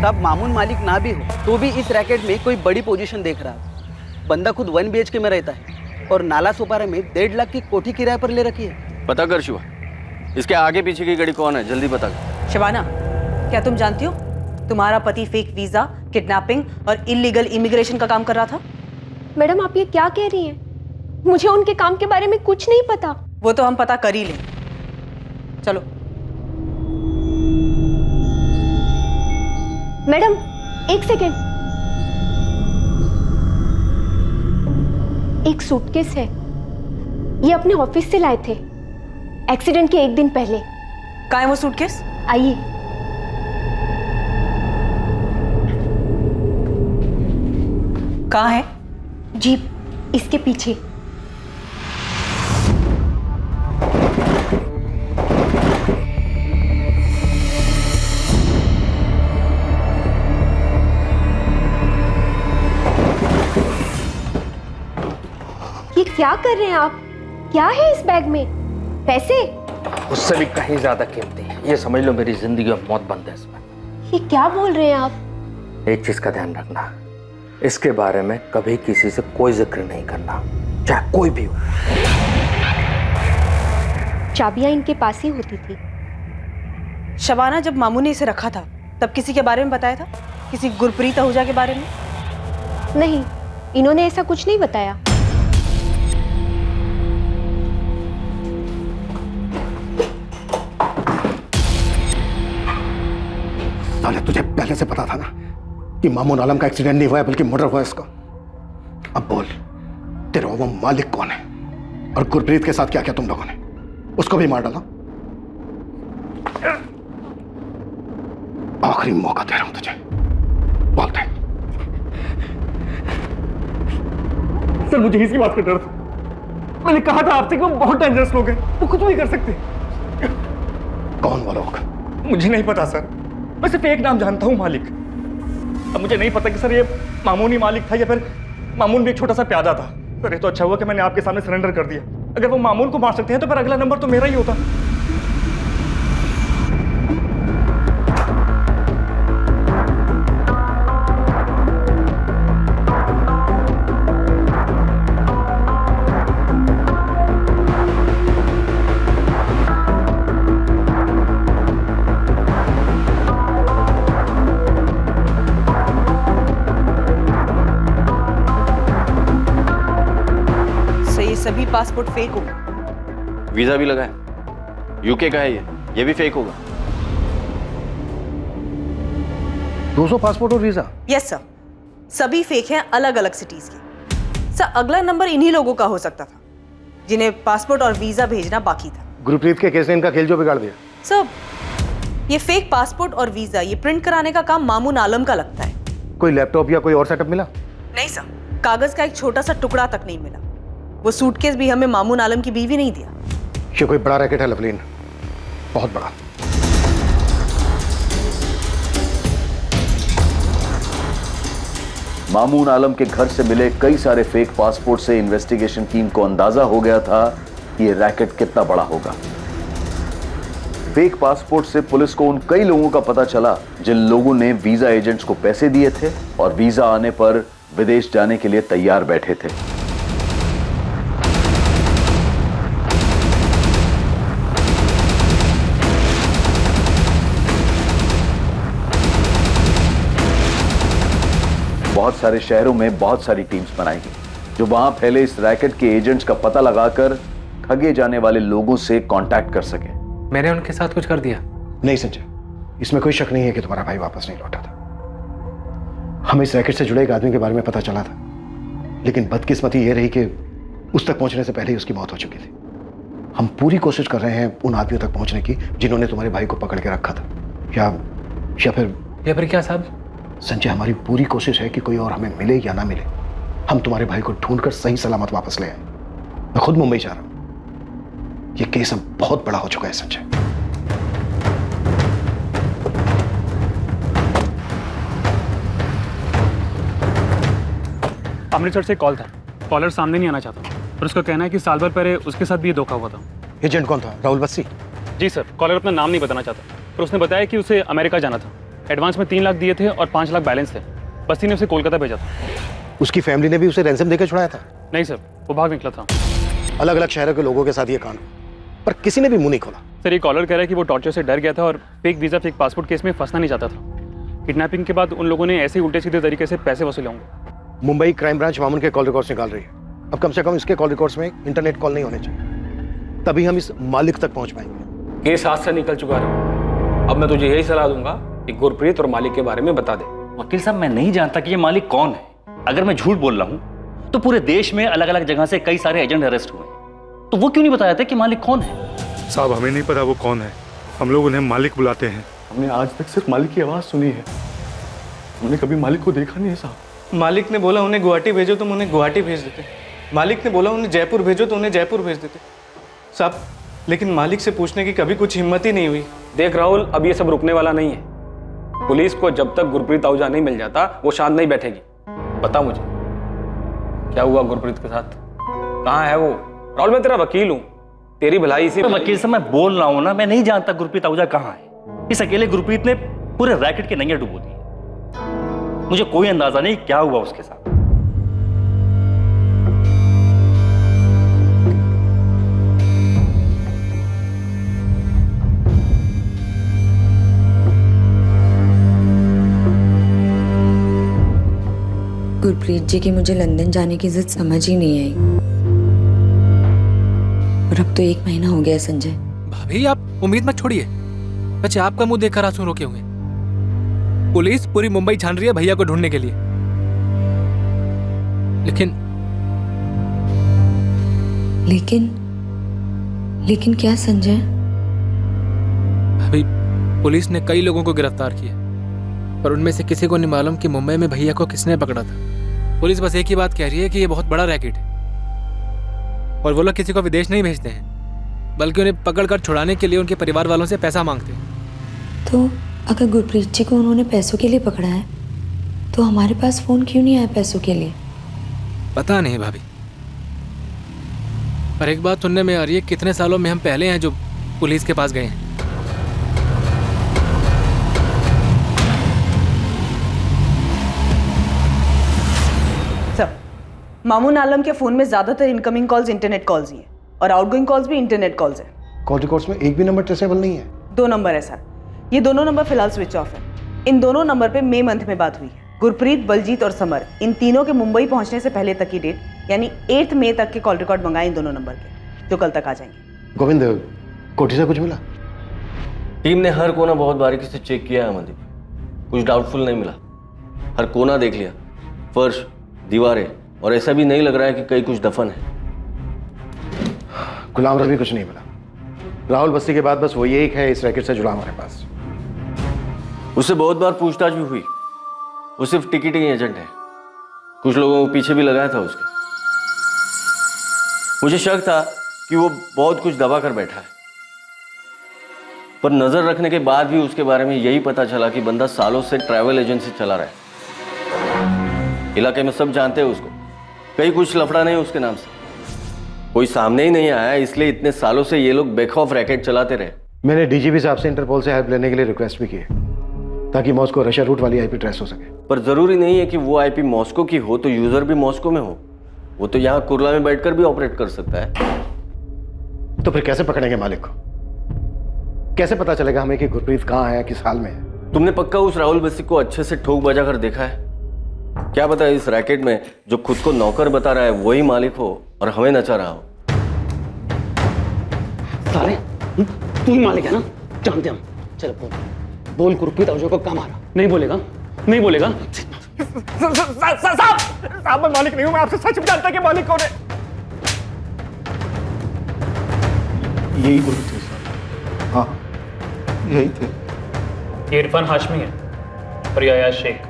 साहब मामून मालिक ना भी हो तो भी इस रैकेट में कोई बड़ी पोजीशन देख रहा है। बंदा खुद 1 BHK में रहता है और नाला सोपारा में 1.5 लाख की कोठी किराए पर ले रखी है। पता कर शिवा, इसके आगे पीछे की गड़ी कौन है, जल्दी पता कर। शिवाना, क्या तुम जानती हो तुम्हारा पति फेक वीजा, किडनैपिंग और इलीगल इमिग्रेशन का काम कर रहा था? मैडम आप ये क्या कह रही हैं? मुझे उनके काम के बारे में कुछ नहीं पता। वो तो हम पता कर ही लें। चलो। मैडम 1 सेकेंड, एक सूटकेस है, ये अपने ऑफिस से लाए थे एक्सीडेंट के 1 दिन पहले। कहाँ है वो सूटकेस? आइए। कहाँ है? जीप इसके पीछे। ये क्या कर रहे हैं आप? क्या है इस बैग में? पैसे? उससे भी कहीं ज्यादा कीमती है। ये समझ लो मेरी जिंदगी और मौत बंद है इसमें। ये क्या बोल रहे हैं आप? एक चीज का ध्यान रखना, इसके बारे में कभी किसी से कोई जिक्र नहीं करना, चाहे कोई भी हो। चाबियां इनके पास ही होती थी। शबाना, जब मामू ने इसे रखा था तब किसी के बारे में बताया था? किसी गुरप्रीत आहूजा के बारे में? नहीं, इन्होंने ऐसा कुछ नहीं बताया। साले, तुझे पहले से पता था ना कि मामून आलम का एक्सीडेंट नहीं हुआ है बल्कि मर्डर हुआ है इसका। अब बोल, तेरा वो मालिक कौन है और गुरप्रीत के साथ क्या क्या तुम लोगों ने? उसको भी मार डाला। आखिरी मौका दे रहा हूं तुझे, बोल दे। सर, मुझे इसी बात का डर था। मैंने कहा था आपसे कि वो बहुत डेंजरस लोग हैं, वो कुछ भी कर सकते हैं। कौन वो लोग? मुझे नहीं पता सर, मैं सिर्फ एक नाम जानता हूं, मालिक। अब मुझे नहीं पता कि सर ये मामून ही मालिक था या फिर मामून भी एक छोटा सा प्यादा था। सर, ये तो अच्छा हुआ कि मैंने आपके सामने सरेंडर कर दिया। अगर वो मामून को मार सकते हैं तो फिर अगला नंबर तो मेरा ही होता। सभी पासपोर्ट फेक हो। वीजा भी लगा है, यूके का है ये भी फेक होगा। 200 पासपोर्ट और वीजा? यस सर, सभी फेक हैं, अलग अलग सिटीज के। सर, अगला नंबर इन्हीं लोगों का हो सकता था जिन्हें पासपोर्ट और वीजा भेजना बाकी था। गुरप्रीत के केस ने इनका खेल जो बिगाड़ दिया। सर, ये फेक पासपोर्ट और वीजा ये प्रिंट कराने का काम मामून आलम का लगता है। कोई लैपटॉप या कोई और सेटअप मिला? नहीं सर, कागज का एक छोटा सा टुकड़ा तक नहीं मिला। वो सूटकेस भी हमें मामून आलम की बीवी नहीं दिया। ये कोई बड़ा रैकेट है लवलीन, बहुत बड़ा। मामून आलम के घर से मिले कई सारे फेक पासपोर्ट से इन्वेस्टिगेशन टीम को अंदाजा हो गया था कि ये रैकेट कितना बड़ा होगा। फेक पासपोर्ट से पुलिस को उन कई लोगों का पता चला जिन लोगों ने वीजा एजेंट्स को पैसे दिए थे और वीजा आने पर विदेश जाने के लिए तैयार बैठे थे। बहुत सारे शहरों में बहुत सारी टीम्स बनाई गई जो वहां फैले इस रैकेट के एजेंट्स का पता लगाकर ठगे जाने वाले लोगों से कांटेक्ट कर सके। मैंने उनके साथ कुछ कर दिया? नहीं संजय, इसमें कोई शक नहीं है कि तुम्हारा भाई वापस नहीं लौटा था। हमें इस रैकेट से जुड़े एक आदमी के बारे में पता चला था, लेकिन बदकिस्मती ये रही कि उस तक पहुंचने से पहले ही उसकी मौत हो चुकी थी। हम पूरी कोशिश कर रहे हैं उन आदमियों तक पहुंचने की जिन्होंने तुम्हारे भाई को पकड़ के रखा था। या फिर क्या साहब? संजय, हमारी पूरी कोशिश है कि कोई और हमें मिले या ना मिले, हम तुम्हारे भाई को ढूंढकर सही सलामत वापस ले आए। मैं खुद मुंबई जा रहा हूं। यह केस अब बहुत बड़ा हो चुका है संजय। अमृतसर से कॉल था, कॉलर सामने नहीं आना चाहता और उसका कहना है कि साल भर पहले उसके साथ भी ये धोखा हुआ था। एजेंट कौन था? राहुल बस्सी? जी सर, कॉलर अपना नाम नहीं बताना चाहता पर उसने बताया कि उसे अमेरिका जाना था। एडवांस में 3 लाख दिए थे और 5 लाख बैलेंस थे। बस्सी ने उसे कोलकाता भेजा था। उसकी फैमिली ने भी उसे रैंसम देकर छुड़ाया था? नहीं सर, वो भाग निकला था। अलग अलग शहरों के लोगों के साथ ये कांड, पर किसी ने भी मुंह नहीं खोला। सर, ये कॉलर कह रहा है कि वो टॉर्चर से डर गया था और fake visa fake passport case में फंसना नहीं चाहता था। किडनैपिंग के बाद उन लोगों ने ऐसे ही उल्टे सीधे तरीके से पैसे वसूले होंगे। मुंबई क्राइम ब्रांच मामून के कॉल रिकॉर्ड्स निकाल रही है। अब कम से कम इसके कॉल रिकॉर्ड्स में इंटरनेट कॉल नहीं होने चाहिए, तभी हम इस मालिक तक पहुंच पाएंगे। केस हाथ से निकल चुका है। अब मैं तुझे यही सलाह दूंगा कि गुरप्रीत और मालिक के बारे में बता दे। वकील साहब, मैं नहीं जानता कि ये मालिक कौन है। अगर मैं झूठ बोल रहा हूं तो पूरे देश में अलग अलग जगह से कई सारे एजेंट अरेस्ट हुए, तो वो क्यों नहीं बताया था कि मालिक कौन है? साहब, हमें नहीं पता वो कौन है। हम लोग उन्हें मालिक बुलाते हैं। हमने आज तक सिर्फ मालिक की आवाज सुनी है, हमने कभी मालिक को देखा नहीं है साहब। मालिक ने बोला उन्हें गुवाहाटी भेजो तो उन्हें गुवाहाटी भेज देते। मालिक ने बोला उन्हें जयपुर भेजो तो उन्हें जयपुर भेज देते साहब, लेकिन मालिक से पूछने की कभी कुछ हिम्मत ही नहीं हुई। देख राहुल, अब ये सब रुकने वाला नहीं है। पुलिस को जब तक गुरप्रीत आहूजा नहीं मिल जाता वो शांत नहीं बैठेगी। बता मुझे क्या हुआ गुरप्रीत के साथ, कहाँ है वो? राहुल मैं तेरा वकील हूँ, तेरी भलाई इसी वकील से मैं बोल रहा हूँ ना, मैं नहीं जानता गुरप्रीत आहूजा कहाँ है। इस अकेले गुरप्रीत ने पूरे रैकेट के नैया डुबो दी। मुझे कोई अंदाजा नहीं क्या हुआ उसके साथ। गुरप्रीत जी की मुझे लंदन जाने की जिद समझ ही नहीं आई, और अब तो 1 महीना हो गया संजय। भाभी आप उम्मीद मत छोड़िए, बच्चे आपका मुंह देखकर आंसू रोके हुए। पुलिस पूरी मुंबई छान रही है भैया को ढूंढने के लिए, लेकिन क्या संजय? भाभी पुलिस ने कई लोगों को गिरफ्तार किया, पर उनमें से किसी को नहीं मालूम कि मुंबई में भैया को किसने पकड़ा था। पुलिस बस एक ही बात कह रही है कि ये बहुत बड़ा रैकेट है, और वो लोग किसी को विदेश नहीं भेजते हैं, बल्कि उन्हें पकड़कर छुड़ाने के लिए उनके परिवार वालों से पैसा मांगते हैं। तो अगर गुरप्रीत जी को उन्होंने पैसों के लिए पकड़ा है, तो हमारे पास फोन क्यों नहीं आया पैसों के लिए? पता नहीं भाभी, पर एक बात सुनने में आ रही है, कितने सालों में हम पहले हैं जो पुलिस के पास गए हैं। सर, मामून आलम के फोन में ज्यादातर इनकमिंग कॉल्स इंटरनेट कॉल्स ही हैं, और आउटगोइंग कॉल्स भी इंटरनेट कॉल्स हैं। कॉल रिकॉर्ड्स में एक भी नंबर ट्रेसेबल नहीं है? 2 नंबर है सर, ये दोनों नंबर फिलहाल स्विच ऑफ है। इन दोनों नंबर पे मई मंथ में बात हुई है। गुरप्रीत, बलजीत और समर, इन तीनों के मुंबई पहुंचने से पहले तक की डेट यानी 8 मई तक के कॉल रिकॉर्ड मंगाए इन दोनों नंबर के, जो कल तक आ जाएंगे। गोविंद, कोठी से कुछ मिला? टीम ने हर कोना बहुत बारीकी से चेक किया है अमनदीप, कुछ डाउटफुल नहीं मिला। हर कोना देख लिया, फर्श, दीवारें, और ऐसा भी नहीं लग रहा है कि कहीं कुछ दफन है। गुलाम रवि कुछ नहीं मिला। राहुल बस्ती के बाद बस वही एक है इस रैकेट से जुड़ा हमारे पास। उससे बहुत बार पूछताछ भी हुई, वो सिर्फ टिकटिंग एजेंट है। कुछ लोगों को पीछे भी लगाया था उसके। मुझे शक था कि वो बहुत कुछ दबा कर बैठा है, पर नजर रखने के बाद भी उसके बारे में यही पता चला कि बंदा सालों से ट्रैवल एजेंसी चला रहा है। इलाके में सब जानते हैं उसको, कहीं कुछ लफड़ा नहीं उसके नाम से। कोई सामने ही नहीं आया, इसलिए इतने सालों से ये लोग बेखौफ रैकेट चलाते रहे। मैंने डीजीपी साहब से इंटरपोल से हेल्प लेने के लिए रिक्वेस्ट भी की है, ताकि मॉस्को रशिया रूट वाली आईपी ट्रेस हो सके। पर जरूरी नहीं है कि वो आईपी मॉस्को की हो तो यूजर भी मॉस्को में हो। वो तो यहाँ कुर्ला में बैठकर भी ऑपरेट कर सकता है। तो फिर कैसे पकड़ेंगे मालिक को? कैसे पता चलेगा हमें कि गुरप्रीत कहाँ है, किस हाल में है? तुमने पक्का उस राहुल बस्सी को अच्छे से ठोक बजा कर देखा है? क्या पता इस रैकेट में जो खुद को नौकर बता रहा है वही मालिक हो और हमें नचा रहा हो। साले, तू ही मालिक है ना? जानते हम। चल बोल गुरप्रीत आहूजा को कहाँ मारा? नहीं बोलेगा? नहीं बोलेगा? साहब मैं मालिक नहीं हूं, मैं आपसे सच में जानता कि मालिक कौन है। यही बोल थे साहब। हाँ यही थे। ये इरफान हाशमी है और ये अयाज शेख।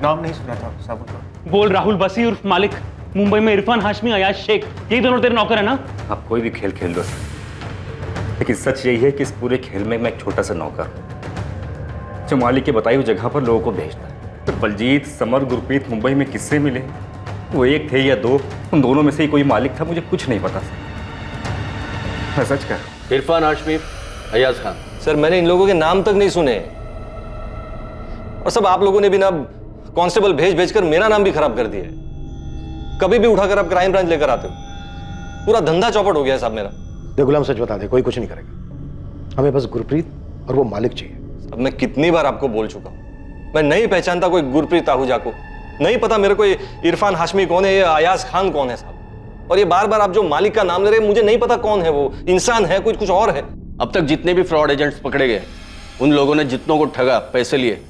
नाम नहीं सुना था साहब का। बोल राहुल बसी उर्फ मालिक, मुंबई में इरफान हाशमी, अयाज शेख, यही दोनों तेरे नौकर है ना? आप कोई भी खेल खेल लो, लेकिन सच यही है कि इस पूरे खेल में मैं एक छोटा सा नौकर हूं, जो मालिक के बताई हुई जगह पर लोगों को भेजता है। तो बलजीत, समर, गुरप्रीत मुंबई में किससे मिले, वो एक थे या दो, उन दोनों में से ही कोई मालिक था, मुझे कुछ नहीं पता सर। मैं सच कह रहा हूं। इरफान हाशमी, अयाज खान। सर मैंने इन लोगों के नाम तक नहीं सुने, और सब आप लोगों ने भी ना कांस्टेबल भेज भेजकर मेरा नाम भी खराब कर दिया है। कभी भी उठाकर आप क्राइम ब्रांच लेकर आते हो, पूरा धंधा चौपट हो गया साहब मेरा। दे गुलाम सच बता दे, कोई कुछ नहीं करेगा। हमें बस गुरप्रीत और वो मालिक चाहिए। अब मैं कितनी बार आपको बोल चुका हूं, मैं नहीं पहचानता कोई गुरप्रीत आहूजा को, नहीं पता मेरे को इरफान हाशमी कौन है, ये अयाज खान कौन है साहब। और ये बार बार आप जो मालिक का नाम ले रहे हैं, मुझे नहीं पता कौन है वो, इंसान है कुछ और है। अब तक जितने भी फ्रॉड एजेंट्स पकड़े गए, उन लोगों ने जितनों को ठगा, पैसे लिए,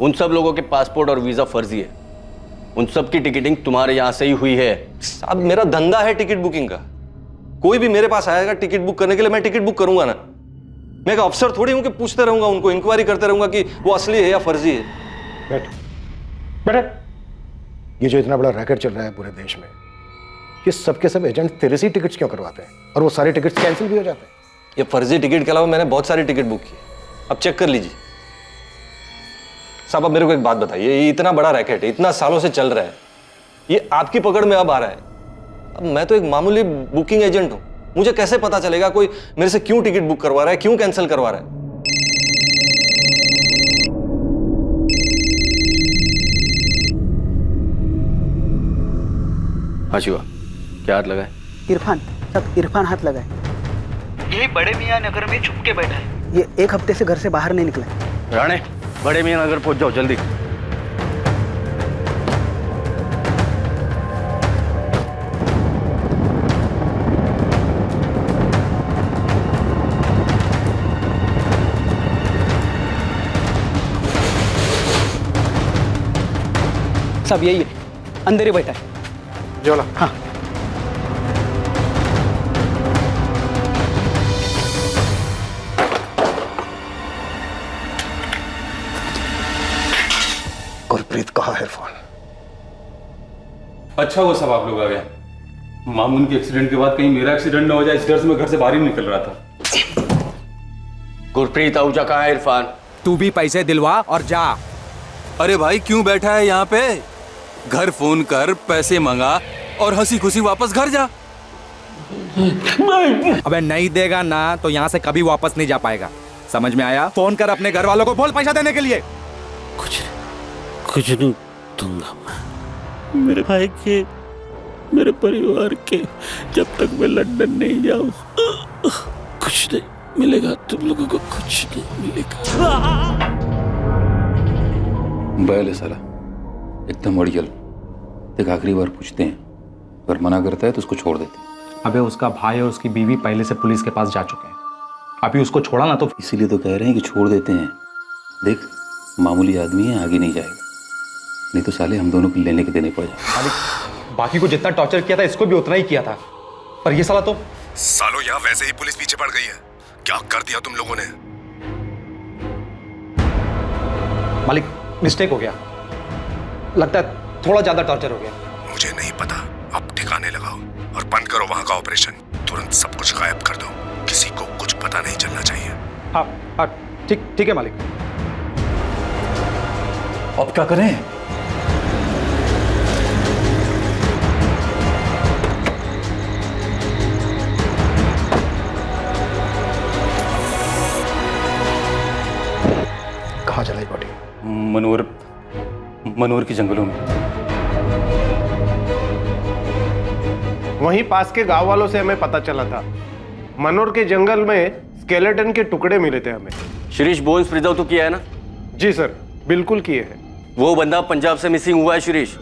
उन सब लोगों के पासपोर्ट और वीजा फर्जी है। उन सब की टिकटिंग तुम्हारे यहां से ही हुई है। साहब मेरा धंधा है टिकट बुकिंग का, कोई भी मेरे पास आएगा टिकट बुक करने के लिए, मैं टिकट बुक करूंगा ना। मैं एक अफसर थोड़ी हूं कि पूछते रहूंगा उनको, इंक्वायरी करते रहूंगा कि वो असली है या फर्जी है। बैठ बैठ। ये जो इतना बड़ा रैकेट चल रहा है पूरे देश में, ये सबके सब एजेंट तेरे से ही टिकट्स क्यों करवाते हैं और वो सारे टिकट्स कैंसिल भी हो जाते हैं? ये फर्जी टिकट के अलावा मैंने बहुत सारी टिकट बुक की है, अब चेक कर लीजिए। साहब अब मेरे को एक बात बताइए, ये इतना बड़ा रैकेट है, इतना सालों से चल रहा है, ये आपकी पकड़ में अब आ रहा है। अब मैं तो एक मामूली बुकिंग एजेंट हूं, मुझे कैसे पता चलेगा कोई मेरे से क्यों टिकट बुक करवा रहा है, क्यों कैंसिल करवा रहा है? हाँ शिवा, क्या हाथ लगा है? इरफान, सब इरफान हाथ लगा है। यही बड़े मियाँ नगर में छुप के बैठा है। ये 1 हफ्ते से घर से बाहर नहीं निकला है। राणे, बड़े मियाँ नगर पहुंच जाओ जल्दी। सब यही है, अंदर ही बैठा है। जोला। हाँ। गुरप्रीत कहाँ है इरफान? अच्छा वो सब आप लोग आ गए। मामून के एक्सीडेंट के बाद कहीं मेरा एक्सीडेंट ना हो जाए, इस डर से मैं घर से बाहर ही निकल रहा था। गुरप्रीत आहूजा कहाँ है इरफान? तू भी पैसे दिलवा और जा। अरे भाई क्यों बैठा है यहाँ पे? घर फोन कर, पैसे मंगा और हंसी खुशी वापस घर जा। अबे नहीं देगा ना तो यहाँ से कभी वापस नहीं जा पाएगा, समझ में आया? फोन कर अपने घर वालों को, बोल पैसा देने के लिए। कुछ नहीं दूंगा मैं, मेरे भाई के, मेरे परिवार के, जब तक मैं लंदन नहीं जाऊं कुछ नहीं मिलेगा, तुम लोगों को कुछ नहीं मिलेगा। बैल है साला, एकदम अड़ियल। एक आखिरी बार पूछते हैं, अगर मना करता है तो उसको छोड़ देते हैं। अबे उसका भाई और उसकी बीवी पहले से पुलिस के पास जा चुके हैं, अभी उसको छोड़ा ना तो इसीलिए तो कह रहे हैं कि छोड़ देते हैं। देख मामूली आदमी है, आगे नहीं जाएगा, नहीं तो साले हम दोनों को लेने के देने पड़ जाए। बाकी को जितना टॉर्चर किया था इसको भी उतना ही किया था, पर ये साला तो सालों यहाँ वैसे ही पुलिस पीछे पड़ गई है। क्या कर दिया तुम लोगों ने? मालिक मिस्टेक हो गया, लगता है थोड़ा ज्यादा टॉर्चर हो गया। मुझे नहीं पता, अब ठिकाने लगाओ और बंद करो वहां का ऑपरेशन। तुरंत सब कुछ गायब कर दो, किसी को कुछ पता नहीं चलना चाहिए। हाँ हाँ ठीक है मालिक। अब क्या करें? कहाँ चलाई बॉडी? मनोर के जंगलों में। वहीं पास के गांव वालों से हमें पता चला था, मनोर के जंगल में स्केलेटन के टुकड़े मिले थे हमें। शिरीष बोन्स प्रिजर्व तो किया है ना? जी सर, बिल्कुल किए हैं। वो बंदा पंजाब से मिसिंग हुआ है शिरीष,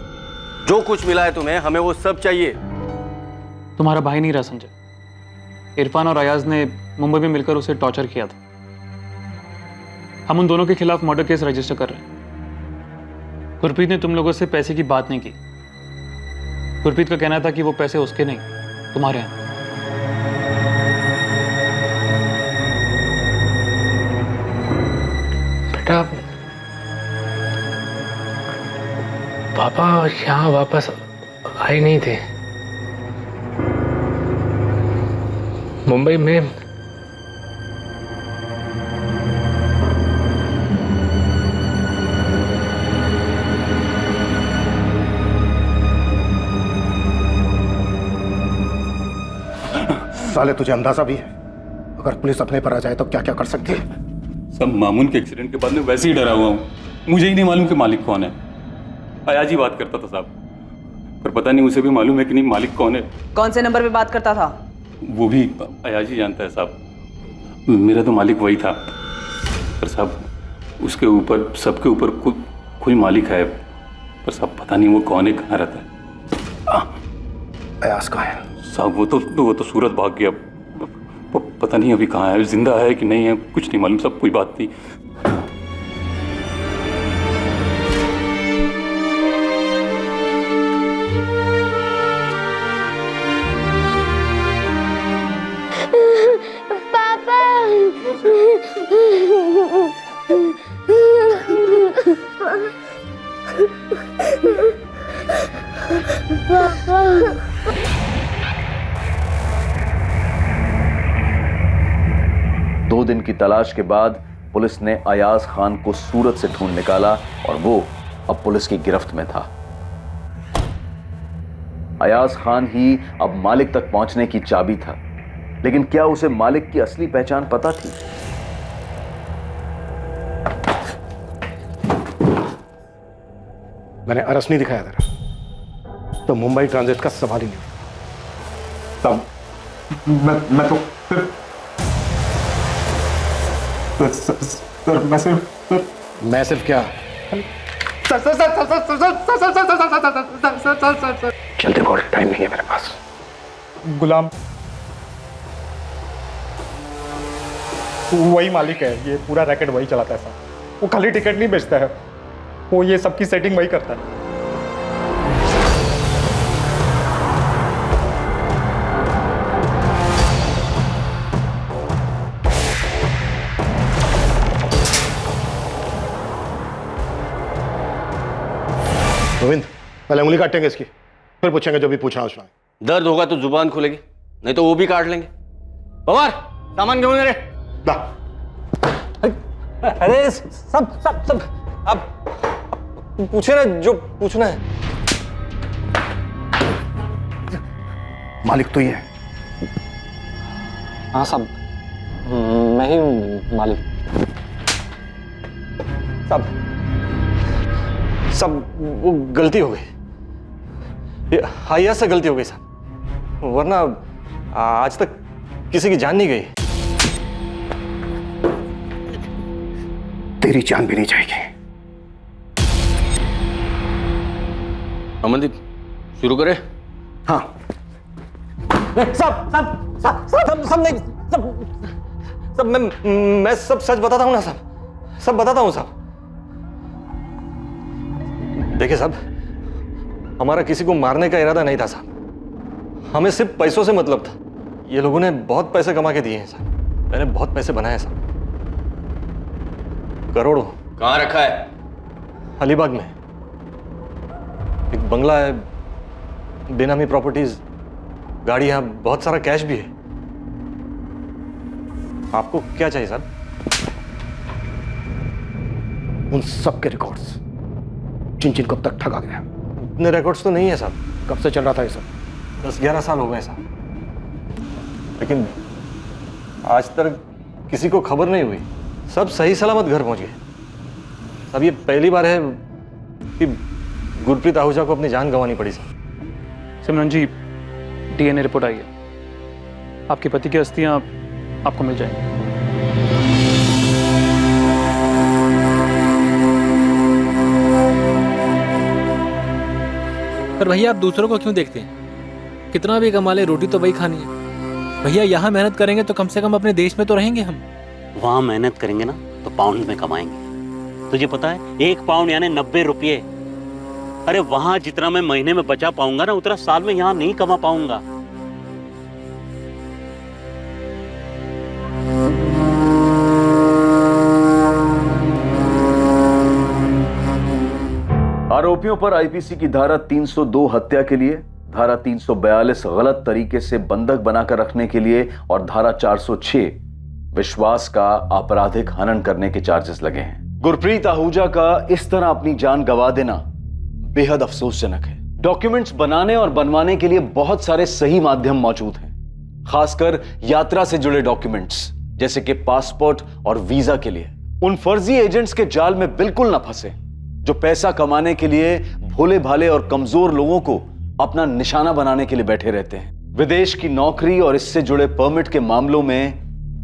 जो कुछ मिला है तुम्हें, हमें वो सब चाहिए। तुम्हारा भाई नहीं रहा संजय, इरफान और अयाज ने मुंबई में मिलकर उसे टॉर्चर किया था। हम उन दोनों के खिलाफ मर्डर केस रजिस्टर कर रहे हैं। गुरप्रीत ने तुम लोगों से पैसे की बात नहीं की। गुरप्रीत का कहना था कि वो पैसे उसके नहीं, तुम्हारे हैं। बेटा पापा यहाँ वापस आए नहीं थे, मुंबई में साले तुझे अंदाजा भी है अगर पुलिस अपने पर आ जाए तो क्या क्या कर सकती है? सब मामून के एक्सीडेंट के बाद में वैसे ही डरा हुआ हूँ, मुझे ही नहीं मालूम कि मालिक कौन है। अयाज ही बात करता था साहब, पर पता नहीं उसे भी मालूम है कि नहीं मालिक कौन है। कौन से नंबर पे बात करता था? वो भी अयाज ही जानता है साहब, मेरा तो मालिक वही था, पर साहब उसके ऊपर सबके ऊपर कोई मालिक है, पर साहब पता नहीं वो कौन है, कहाँ रहता है। अयाज कहाँ है? साहब वो तो सूरत भाग गया, पता नहीं अभी कहाँ है, जिंदा है कि नहीं है कुछ नहीं मालूम, सब कोई बात नहीं। पापा दो दिन की तलाश के बाद पुलिस ने अयाज खान को सूरत से ढूंढ निकाला और वो अब पुलिस की गिरफ्त में था। अयाज खान ही अब मालिक तक पहुंचने की चाबी था, लेकिन क्या उसे मालिक की असली पहचान पता थी? मैंने अरस नहीं दिखाया था तो मुंबई ट्रांजिट का सवाल ही नहीं उठता। मैं तो सर मैं सिर्फ क्या चलते बहुत टाइम नहीं है मेरे पास। गुलाम वही मालिक है, ये पूरा रैकेट वही चलाता है सर। वो खाली टिकट नहीं बेचता है, वो ये सबकी सेटिंग वही करता है। गोविंद पहले उंगली काटेंगे इसकी, फिर पूछेंगे जो भी पूछा उसने। दर्द होगा तो जुबान खुलेगी, नहीं तो वो भी काट लेंगे। पवार सामान क्यों मेरे? अरे सब सब सब आप पूछे ना जो पूछना है। मालिक तो ही है। हाँ साहब, मैं ही हूँ मालिक। सब वो गलती हो गई, हाइया से गलती हो गई साहब, वरना आज तक किसी की जान नहीं गई। तेरी जान भी नहीं जाएगी। अमनदीप शुरू करे। हाँ सब नहीं, सब मैं सब सच बताता हूँ ना साहब, सब बताता हूँ साहब। देखिए साहब, हमारा किसी को मारने का इरादा नहीं था साहब, हमें सिर्फ पैसों से मतलब था। ये लोगों ने बहुत पैसे कमा के दिए हैं साहब, मैंने बहुत पैसे बनाए साहब, करोड़ों। कहाँ रखा है? अलीबाग में एक बंगला है, बेनामी प्रॉपर्टीज, गाड़ियां, बहुत सारा कैश भी है। आपको क्या चाहिए साहब? उन सब के रिकॉर्ड्स जिन जिनको अब तक ठगा गया। इतने रिकॉर्ड्स तो नहीं है साहब। कब से चल रहा था ये सब? 10-11 साल हो गए साहब, लेकिन आज तक किसी को खबर नहीं हुई। सब सही सलामत घर पहुंच गए। अब ये पहली बार है कि गुरप्रीत आहूजा को अपनी जान गंवानी पड़ी साहब। सिमरन जी, डीएनए रिपोर्ट आई है, आपके पति की अस्थियां आपको मिल जाएंगी। पर भैया आप दूसरों को क्यों देखते हैं? कितना भी कमा ले, रोटी तो वही खानी है। भैया यहाँ मेहनत करेंगे तो कम से कम अपने देश में तो रहेंगे हम। वहां मेहनत करेंगे ना तो पाउंड में कमाएंगे। तुझे पता है 1 पाउंड यानी 90 रुपये। अरे वहां जितना मैं महीने में बचा पाऊंगा ना, उतना साल में यहाँ नहीं कमा पाऊंगा। आरोपियों पर आईपीसी की धारा 302 हत्या के लिए, धारा 342 गलत तरीके से बंधक बनाकर रखने के लिए और धारा 406 विश्वास का आपराधिक हनन करने के चार्जेस लगे हैं। गुरप्रीत आहूजा का इस तरह अपनी जान गंवा देना बेहद अफसोसजनक है। डॉक्यूमेंट्स बनाने और बनवाने के लिए बहुत सारे सही माध्यम मौजूद हैं, खासकर यात्रा से जुड़े डॉक्यूमेंट्स जैसे कि पासपोर्ट और वीजा के लिए। उन फर्जी एजेंट्स के जाल में बिल्कुल न फंसे जो पैसा कमाने के लिए भोले भाले और कमजोर लोगों को अपना निशाना बनाने के लिए बैठे रहते हैं। विदेश की नौकरी और इससे जुड़े परमिट के मामलों में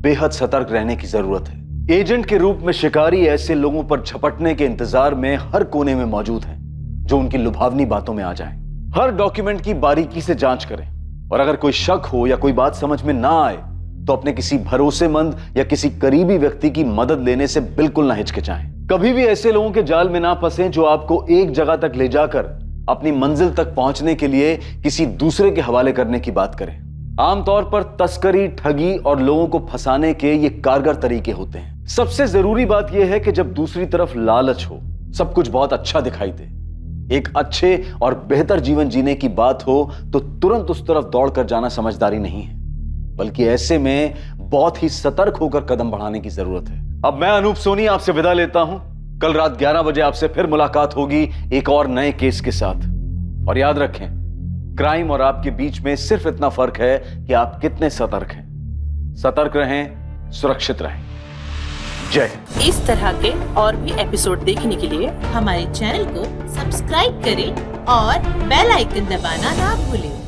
बेहद सतर्क रहने की जरूरत है। एजेंट के रूप में शिकारी ऐसे लोगों पर झपटने के इंतजार में हर कोने में मौजूद हैं जो उनकी लुभावनी बातों में आ जाएं। हर डॉक्यूमेंट की बारीकी से जांच करें और अगर कोई शक हो या कोई बात समझ में ना आए तो अपने किसी भरोसेमंद या किसी करीबी व्यक्ति की मदद लेने से बिल्कुल ना हिचकिचाएं। कभी भी ऐसे लोगों के जाल में ना फंसें जो आपको एक जगह तक ले जाकर अपनी मंजिल तक पहुंचने के लिए किसी दूसरे के हवाले करने की बात करें। आमतौर पर तस्करी, ठगी और लोगों को फंसाने के ये कारगर तरीके होते हैं। सबसे जरूरी बात यह है कि जब दूसरी तरफ लालच हो, सब कुछ बहुत अच्छा दिखाई दे, एक अच्छे और बेहतर जीवन जीने की बात हो तो तुरंत उस तरफ दौड़कर जाना समझदारी नहीं है, बल्कि ऐसे में बहुत ही सतर्क होकर कदम बढ़ाने की जरूरत है। अब मैं अनूप सोनी आपसे विदा लेता हूं। कल रात 11 बजे आपसे फिर मुलाकात होगी एक और नए केस के साथ। और याद रखें, क्राइम और आपके बीच में सिर्फ इतना फर्क है कि आप कितने सतर्क हैं। सतर्क रहें, सुरक्षित रहें। जय हिंद। इस तरह के और भी एपिसोड देखने के लिए हमारे चैनल को सब्सक्राइब करें और बेल आइकन दबाना ना भूलें।